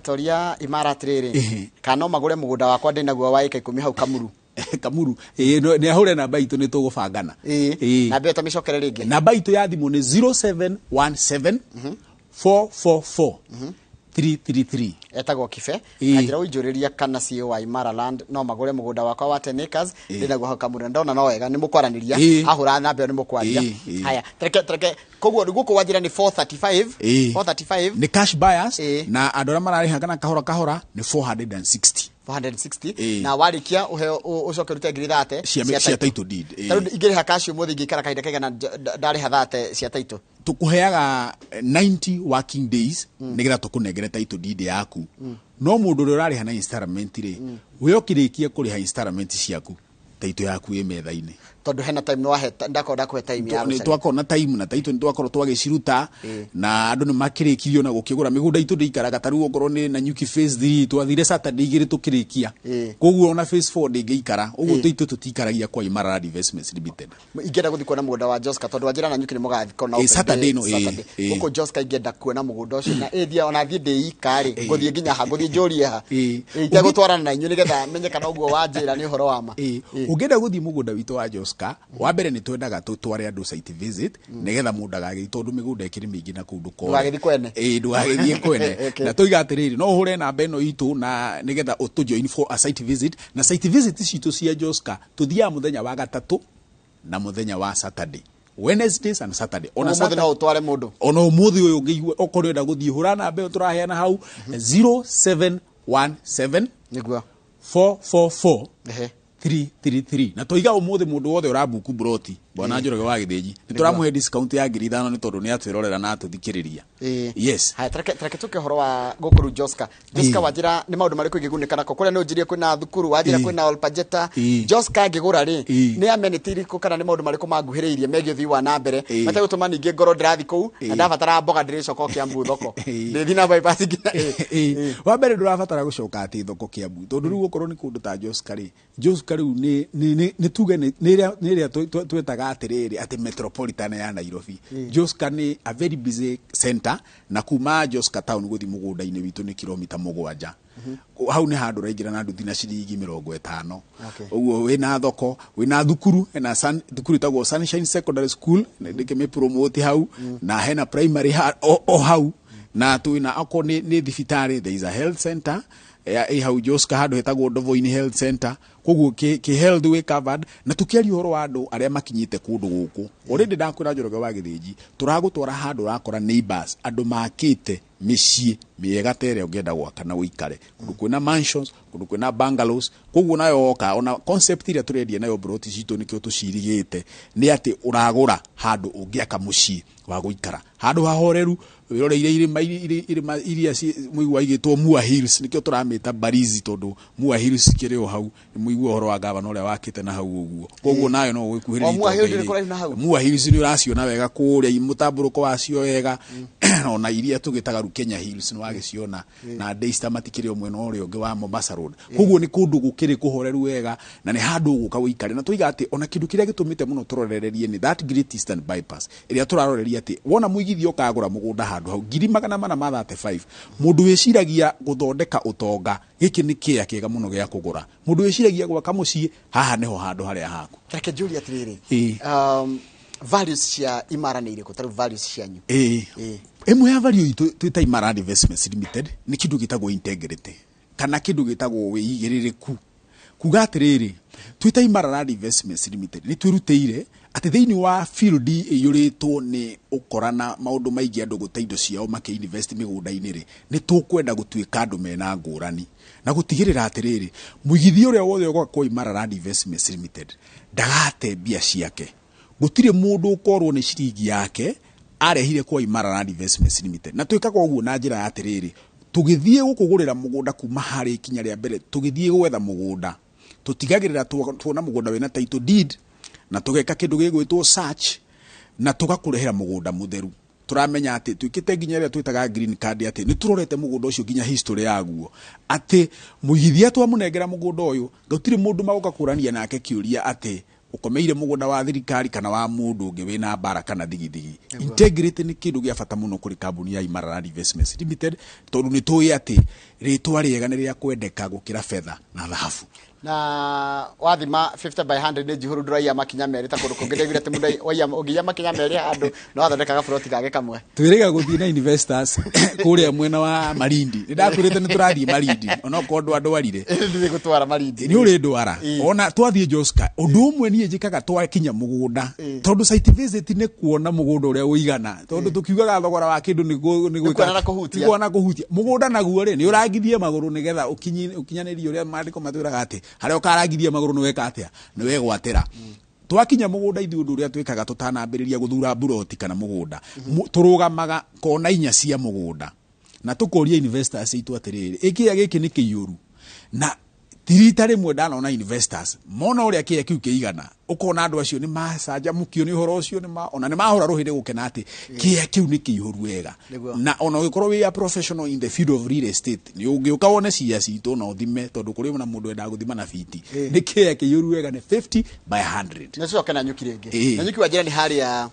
toria Imara atĩrĩrĩ kana magũre mũgũnda wakwa ndĩnaguo wa ĩka 10 hau Kamuru. Kamuru nĩ ahũre namba itũ nĩ tũgũbangana. Namba ĩyo tamĩcokere rĩngĩ. Namba itũ ya thimũ nĩ 0717 444 333. Etagwo Kibe. Anjĩra ũnjũrĩria kana CEO wa Imara Land no magũre mũgũnda wakwa wa 10 acres ndĩnaguo hau Kamuru. Ndona no wega nĩ mũkwaranĩria ahũra namba ĩyo nĩ mũkwaria. Haya treke koguo gũkũ wanjĩra nĩ 435 nĩ cash buyers na andũ arĩa mararĩha kana kahora nĩ 460 na warikia ucoke rute ngiri 30 cia title deed. Tarũ ingĩrĩha cash ũmũthĩ ingĩkara kahinda kaigana ndarĩha 30 cia title. Tukuheaga 90 working days nigetha tukunengere title deed yaku. No mũndũ ũrĩa ũrarĩha na installment rĩ we ũkĩrĩkia kũrĩha installment ciaku title yaku ĩ metha-inĩ. Tondu hena time no wahe ndakwe time ya gucaria. Twakora na time na title twakorwo twagĩciruta na andũ nĩ makĩrĩkirio na gũkĩgũra mĩgũnda itũ ndĩikaraga tarũ ongorwo nĩ na Nyuki phase 3 twathire Saturday igĩrĩ tukĩrĩkia. Koguo ona phase 4 ndĩngĩikara. Ũguo title tutikaragia kwa Imara Land Investments Limited. Ingĩenda gũthiĩ kuona mũgũnda wa Joska tondu wanjĩra na Nyuki nĩ mũgathikwo na Saturday no Ũko Joska ingĩenda kuona mũgũnda ũcio na ĩthia ona thiĩ ndĩikare gũthiĩ nginya ha gũthiĩ njũrie ha. Itegũtwarana na inyuĩ nĩgetha menye kana ũguo wanjĩra nĩ ũhoro wa ma. Ũngĩenda gũthiĩ mũgũnda witũ wa Joska wa mbere nĩ twendaga tũtware andũ site visit nigetha mũndũ agagĩ tondu mĩgũnda ĩkĩrĩ mĩingĩ na kũndũ kothe ndũgagĩthiĩ kwene ndũgagĩthiĩ kwene na tũiga atĩrĩrĩ no ũhũre namba ĩno itũ na nigetha ũtũjoin for a site visit na site visit citũ cia Joska tuthiaga mũthenya wa gatatũ na mũthenya wa Saturday, Wednesdays and Saturday. Ona Saturday no utware mundu ona umuthi uyu ngĩigua okorenda guthii hura namba turaheana hau 0717 niguo 444 333 na toiga umuthi mundu wothe urabuku broti bwana Njoroge wa Gĩthĩnji nĩ tũramũhe discount ya 5,000 nĩ tondũ nĩ atwĩrorera na atũthikĩrĩria. Yes. Haya treke tuke horo wa gũkũru Joska wanjĩra nĩ maũndũ marĩkũ ingĩgunĩka nako kũrĩa no njirie kwĩna thukuru wanjĩra kwĩna Olpajeta Joska ngĩgũra rĩ nĩ amenity irĩkũ kana nĩ maũndũ marĩkũ manguhĩrĩirie megie ũthii wa na mbere mategũtũma ningĩ ngoro ndĩrathi kũu na ndabatara mboga ndĩrĩcoka Kiambu thoko ndĩthi na bypass nginya wa mbere ndũrabatara gũcoka atĩ thoko Kiambu tondũ rĩu ũkorwo nĩ kũndũ ta Joska rĩu nĩ tuge nĩ ĩrĩa twetaga atiriri ati metropolitan ya Nairobi. Joska ni a very busy center na kuma Joska town guthi mugunda-ini witu ni kilomita 7. Hau ni handu raingira na nduthi na ciringi 50. Uguo wina thoko wina thukuru na thukuru tagwo Sunshine Secondary School ndike me promote hau na hena primary hau na tuina ako ni thibitari. There is a health center hau Joska handu hetagwo Ndovo-ini Health Center. Koguo ki health we covered na tukiaria horo wa andu aria makinyite kundu guku already ndakwira Njoroge wa Gĩthĩnji turagutwara handu rakora neighbors andu makite micii miega tere ungenda gwaka na uikare kundu kwina mansions kundu kwina bungalows. Koguo nayo oka ona concept iria turendia nayo broti citu nikio tucirigite ni ati uragura handu ungiaka mucii wa guikara handu hahoreru wiroreire irima iria muigwa igitwo Mua Hills nikio turamita Barizi tondu Mua Hills kireo hau muigwa horo wa gavana uria wakite na hau uguo. Koguo nayo no gwikuhiriria Mua Hills ni uraciona wega kuria mutamburuko wacio wega ona iria tugitaga Kenya Hills ni wagiciona na Daystar matikireo mwena uria ungi wa Mombasa Road. Koguo ni kundu gukiri kuhoreru wega na ni handu guka wikare na tuiga ati ona kindu kiria gitumite muno turorererie ni that Great Eastern Bypass iria turaroreria ati wona muigithio ukagura mugunda handu hau 435 mundu wiciragia guthondeka utonga giki ni kia kiega muno gia kugura mundu wiciragia gwaka mucii haha niho handu haria haku. Reke njũrie atiriri values cia Imara nĩ irĩkũ? Tarũ values cianyu imwe ya value itu twita Imara Land Investments Limited ni kindu gitagwo integrity kana kindu gitagwo wĩigĩrĩrĩku. kuga atiriri twita Imara Land Investments Limited ni twiruteire ati thiini wa field iyuritwo ni ukorana maundu maingi andu gutaindo ciao make invest migunda-ini ri ni tukwenda gutuika andu mena ngurani na gutigirira atiriri muigithio uria wothe ugoka kwa Imara Land Investments Limited ndagate bia ciake gutire mundu ukorwo ni ciringi yake arehire kwa Imara Land Investments Limited na twikaga uguo na njira ya atiriri tugithie gukugurira mugunda kuma hari kinya ria mbere tugithie gwetha mugunda tutigagirira tuona mugunda wina title deed na tugeka kindu gigwitwo search na tugakurehera mugunda mutheru turamenya ati twikite ginya ria twitaga green card ati ni turorete mugunda ucio ginya history yaguo ati muigithia twamunengera mugunda uyu gutire mundu magoka kurania nake kiuria ati ukomeire mugunda wa thirikari kana wa mundu ungi wina bara kana thigithigi integrity ni kindu gia bata muno kuri kambuni ya Imara Land Investments Limited tondu ni tuyi ati ritwa riega ni ria kwendeka gukira fedha na dhahabu na wathima 50 by 100 ni jihuru nduraia makinya meri ta kundu kungithegire ati mundu oya ogiya makinya meri andu no athondekaga buroti kage kamwe twirega guthii na investors kuria mwena wa Malindi ndakwirite ni turathii Malindi ona kondu andu arire ndi gutwara Malindi ni uri ndwara ona twathii Joska undu umwe nie njikaga twakinya mugunda tondu site visit ni kuona mugunda uria uigana tondu tukiugaga thogora wa kindu ni gwikana na kuhutia mugunda naguo ri ni urangithie maguru nigetha ukinyanirie uria mandiko matwiraga ati haria ukarangithia maguru ni weka atia ni wegwatira twakinya mugunda ithu undu uria twikaga tutanambiriria guthura buroti kana mugunda turugamaga kona inya cia mugunda na tukoria investors itu atiriri ikia giki ni kiyuru na tirita rimwe ndanona investors mona uria kia kiu kiigana ukona andu acio ni macanja mukio ni horo ucio ni ona ni mahora ruhinde gukena ati kia kiu ni kiihuru wega na ona ugikorwo wi a professional in the field of real estate ni ungiuka wone cia citu na uthime tondu kuri na mundu enda guthima na fiti ni kia kiihuru wega ni 50 by 100 na cio kana nyuki ringi na nyuki wa jira ni haria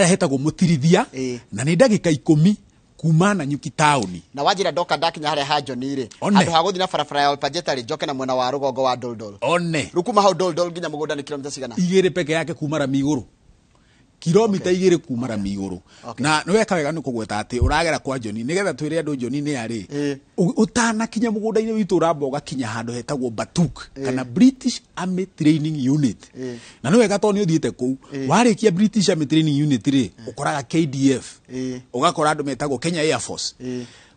hetagwo mutirithia na ni ndagika 10 kumana nyuki tauni na wajira doka dakinya haria hajoni ri andu haguthi na barabara ya Olpajetari joke na mwena wa rugongo wa Doldol one rukuma hau Doldol ginya mugunda ni kilomita cigana igiri peke yake kumara miguru kilomita igiri kumara miguru na no weka wega ni kugweta ati uragera kwa Joni nigetha twire andu Joni ni ari utana kinya mugunda-ini witu uramboga kinya handu hetagwo Batuk kana British Army Training Unit na no wega to ni uthiite ku warikia British Army Training Unit ri ukoraga KDF ugakora andu metagwo Kenya Air Force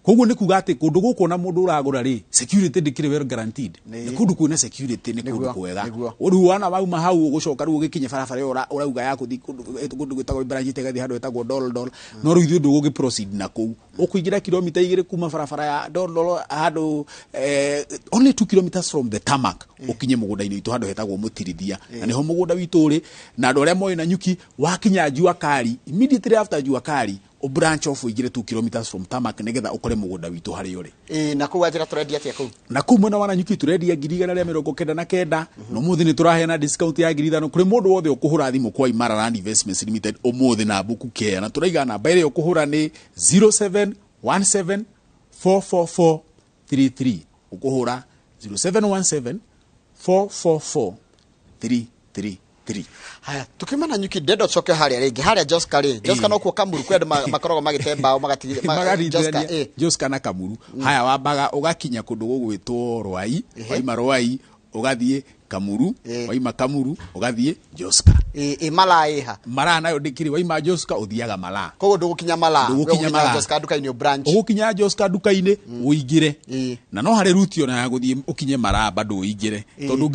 koguo ni kuga ati kundu guku na mundu uragura ri security ndikire well guaranteed ni kundu kuna security ni kundu kwega uri wana bauma hau ugucoka ru ugikinye barabara urauga ya kuthi kundu gwitagwo branch tegathi handu hetagwo Doldol no ru ithu ugi proceed na ku ukuingira kilomita 2 kuma barabara ya Doldol handu only 2 kilometers from the tarmac ukinye mugunda-ini witu handu hetagwo mutirithia na niho mugunda witu uri na andu aria moi na nyuki wakinya Jua Kari immediately after Jua Kari o branch off igire 2 kilometers from tarmac nigetha ukore mugunda witu hari uri na ku wajira turendia atia ku na ku mwena wana nyuki turendia 199 no muthi ni turaheana discount ya 500 kuri mundu wothe ukuhura thimu kwa Imara Land Investments Limited umuthi na buku care na turaiga namba ile ukuhura ni 0717444333 ukuhura 0717444333 haya tukimana nyuki dedo coke haria ringi haria Joska no kuo Kamuru kwedo makorogo magitemba magatigire Joska Joska na Kamuru haya wabaga ugakinya kundu gugwitwo Rwai waima Rwai ugathie Kamuru waima Kamuru ugathie Joska mala iha mara nayo ndikiri waima Joska uthiaga mala kogo ndugukinya mala Joska duka-ini branch ugukinya Joska duka-ini uigire na no hari route ona ya guthie ukinye mara bado uigire tondu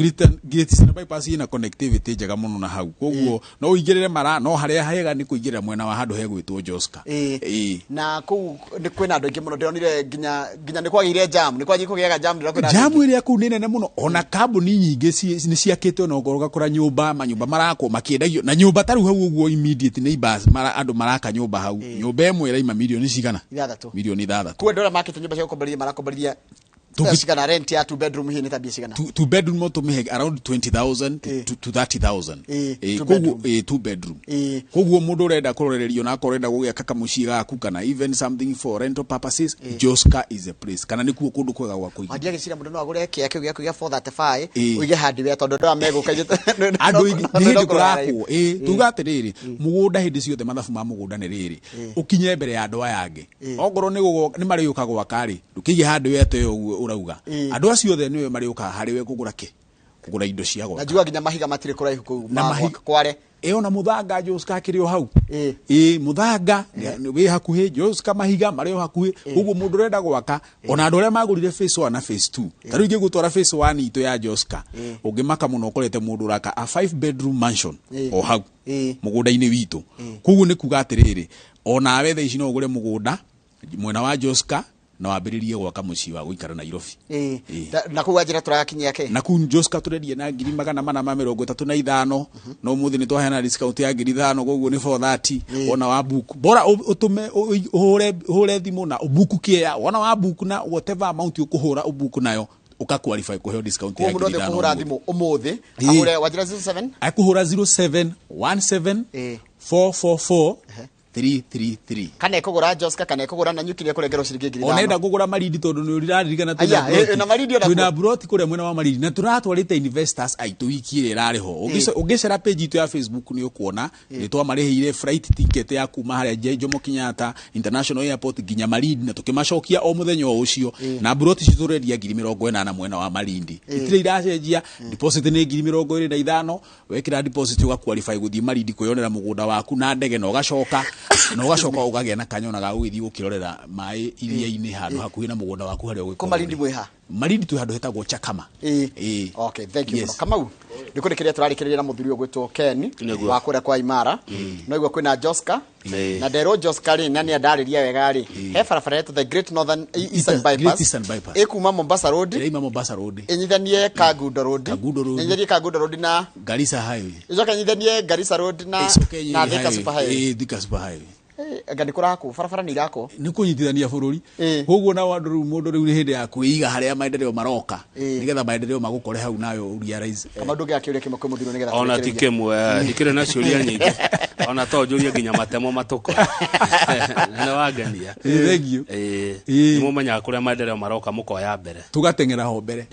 gates na bypass ina connectivity njega muno na hau koguo no uigirire mara no hari hega ni kuigirira mwena wa handu hegwitwo Joska na ku ni kwina andu ingi muno ndionire ginya ni kwagire jam ni kwaji kugiaga jam ndira jam ile ku ni nene muno ona kambuni nyingi ni ciakite no goroga kura nyumba manyumba marako makiendagio na nyumba taru hau uguo immediate neighbors andu maraka nyumba hau nyumba imwe iraima milioni cigana milioni 6 ku ndora market nyumba cia kukomberia marakomberia tukisigana rent ya 2 bedroom hii ni tabia sigana 2 bedroom mo tumihe around 20,000 to 30,000 koguo 2 bedroom koguo mundu urenda kurorerio na akorenda gugiaka kamucii gaku kana even something for rental purposes Joska is a place kana nikuo kundu kwega gwa kuiga adia gicira mundu no agure kia kiu gya 435 uige handi we tondu ndora mego kaijite andu hindi kurako tuga atiriri mugunda hindi ciothe mathabu ma mugunda ni riri ukinye mbere ya andu aya angi ongoro ni mariuka gwa kari ndukige handi we te urauga andu acio othe niwe mariuka hari we kugura ki kugura indo cia gwaka najua ginya mahiga matire kuraihu ku kware ona muthanga Joska kirio hau muthanga we hakuhi Joska mahiga mario hakuhi uguo mundu renda gwaka ona andu aria magurire phase 1 na phase 2 tari ngi gutwara phase 1 ito ya Joska ungimaka muno ukorete mundu raka a 5 bedroom mansion o hau mugunda-ini witu kuguo ni kuga atiriri ona we thaici no ugure mugunda mwena wa Joska na wambiririe gwaka mucii wa guikara Nairobi na kuwa njira turakinyia ke na kun Joska turendia na 435 no muthi ni twaheana discount ya 5,000 goguo ni 430 ona wa book bora utume hore thimu na ubuku kia ona wa book na whatever amount ukuhura ubuku nayo ukaqualify kuheo discount ya 5,000 kuhura thimu umuthi ahure wajira 07 akuhura 0717 444 333 kana kugura Joska kana kugura na nyuki ne kurengerwo ciringi 5,000 onenda kugura maridi tondu ni uriririkana na maridi ona twina broti kure mwena wa maridi na turatwarite investors aitu wiki rariho ungicera page itu ya Facebook ni ukuona ni twamarihire flight ticket ya kuma haria Jomo Kenyatta International Airport ginya maridi na tukimacokia o muthenya ucio na broti citurendia 40,000 mwena wa maridi itire iracenjia deposit ni 25,000 wekira deposit ugaqualify guthii maridi kuyonera mugunda waku na ndege na ugacoka no gacoka ugagia na kanyona ga guthii gukirorera mai iria-ini handu hakuhi na mugunda waku haria ugikora marindi mweha marindi tu handu hetagwo Chakama okay thank you Kamau ndikurekeria turarikiria na muthuri ogwitwo Ken wa kuria kwa Imara no igwa kwina Joska na dero Joska ri nani andariria wega ri he barabara yetu the Great Northern Eastern Bypass ekuma Mombasa Road enyithanie Kagundo Road enyithanie Kagundo Road na Garissa Highway ijoka nyithanie Garissa Road na Thika Super Highway Thika Super Highway gani kurako barabara ni irako ni kunyitithania bururi koguo na wandu riu mundu riu ni hindi ya kuiga haria maendeleo maroka nigetha maendeleo magukore hau nayo realize kama nduge akiuria kimwe muthiro nigetha ona tikemwe dikire na ciuria nyingi ona to njuria ginya matemo matuko na wagania thank you ni mumenya kuria maendeleo maroka mukoya mbere tugatengera ho mbere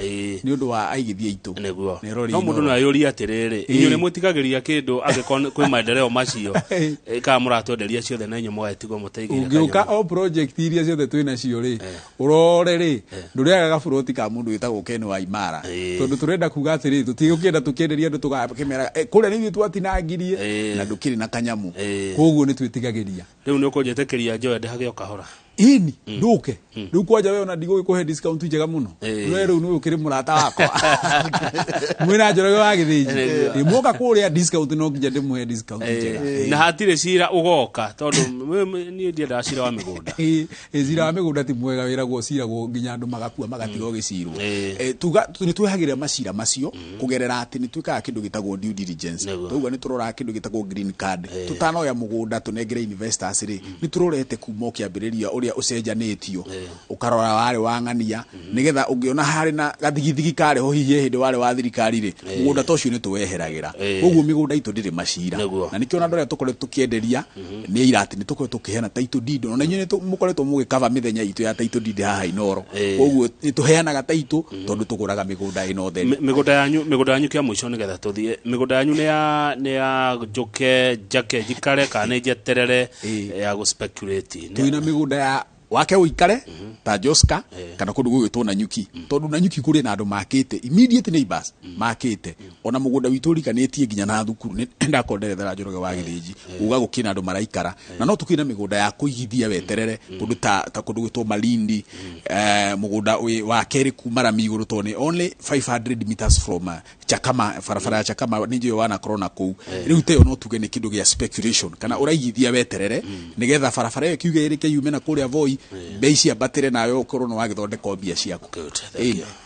ni undu wa aigithia itu niguo no mundu na yuria atiriri inyu ni mutigagiria kindu agikon kwi maendeleo macio ka muratwenderia ciothe na inyu mwetigo muteigire ungiuka o project iria ciothe twina cio ri urore ri nduriaga gaburoti ka mundu witagwo Ken wa Imara tondu turenda kuga atiri tutigikienda tukienderia andu tugakimera kuria ni twatinangirie na ndukiri na kanyamu koguo ni twitigagiria riu ni ukunjetekeria njoe ndihage okahora ini nduke riu kwanja we ona ndigo ikuhe discount njega muno we riu ni ukiri murata wakwa mwina njoroge wa githinji imuka kuria discount no nginya ndimuhe discount njega na hatire cira ugoka tondu ni ndienda cira wa migunda cira wa migunda ti mwega wiragwo ciragwo nginya andu magakua magatiga gicirwo tuga ni twehagire macira macio kugerera ati ni twikaga kindu gitagwo due diligence toguo ni turora kindu gitagwo green card tutanoya mugunda tunengere investors ri ni turorete kuma kiambiriria uria ucenjanitio ukarora wale wangania nigetha ungiona hari na gathigithigi kare ho hihi hindi wale wa thirikari ri mugunda tocio ni tuweheragira koguo migunda itu ndire macira na nikio na ndore tukore tukienderia ni irati ni tukore tukiheana title deed ona inyu ni mukoretwo mugikava mithenya itu ya title deed haha Inoro koguo ni tuheanaga title tondu tuguraga migunda ino theri migunda yanyu kia mwisho nigetha tuthie migunda yanyu ni ya njuke jake jikare kana jeterere ya go speculate tuina migunda ya wake uikare ta Joska kana kundu gwitwo na nyuki tondu na nyuki kuri na andu makite immediate neighbors makite ona mugunda witu rikanitie nginya na thukuru ni ndakonderethera njoroge wa githinji uga gukina andu maraikara na no tukina migunda ya kuigithia weterere kundu ta kundu gwitwo Malindi mugunda wa keri kumara miguru tone only 500 meters from Chakama farafara ya Chakama ninjo wana corona ku riu te no tuge ni kindu gia speculation kana uraigithia weterere nigetha farafara yo kiuge irike yume na kuria Voi bei cia batire nayo corona wagithondeka mbia ciaku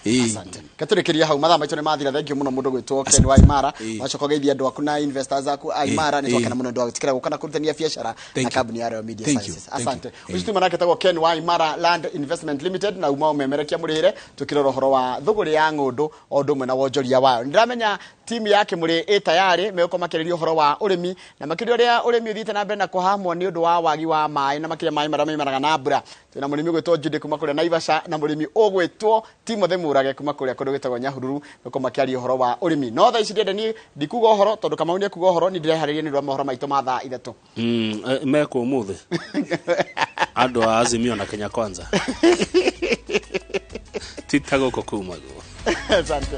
asante katurikiria hau mathaa maitu ni mathira thank you muno mundu gwitwo Ken wa Imara wacoka geithia andu aku na investors aku Imara ni twakena muno ndu gutikira gukana kurutania biashara na company ya Media Sciences asante ucitu manake tagwo Ken wa Imara Land Investment Limited na uma umemerekia murihire tukirora horo wa thuguri ya ngundu o ndumwe na wonjoria wayo ndiramenya timu yake muri tayari meko makiririo horo wa urimi na makirio ria urimi uthite na mbere na kuhamwo ni undu wa wagi wa mai na makiria mai maramaraga na mbura twina murimi gwitwo Jude kuma kuria Naivasha na murimi ogwitwo Timothy Murage kuma kuria kundu gwitagwo Nyahururu meko makiario horo wa urimi no tha ici ndende ndikuga horo tondu kama unie kuga horo ni ndireharirie ni mahoro maitu ma thaa 3 meko umuthi andu a Azimio na Kenya Kwanza titago kokuma go asante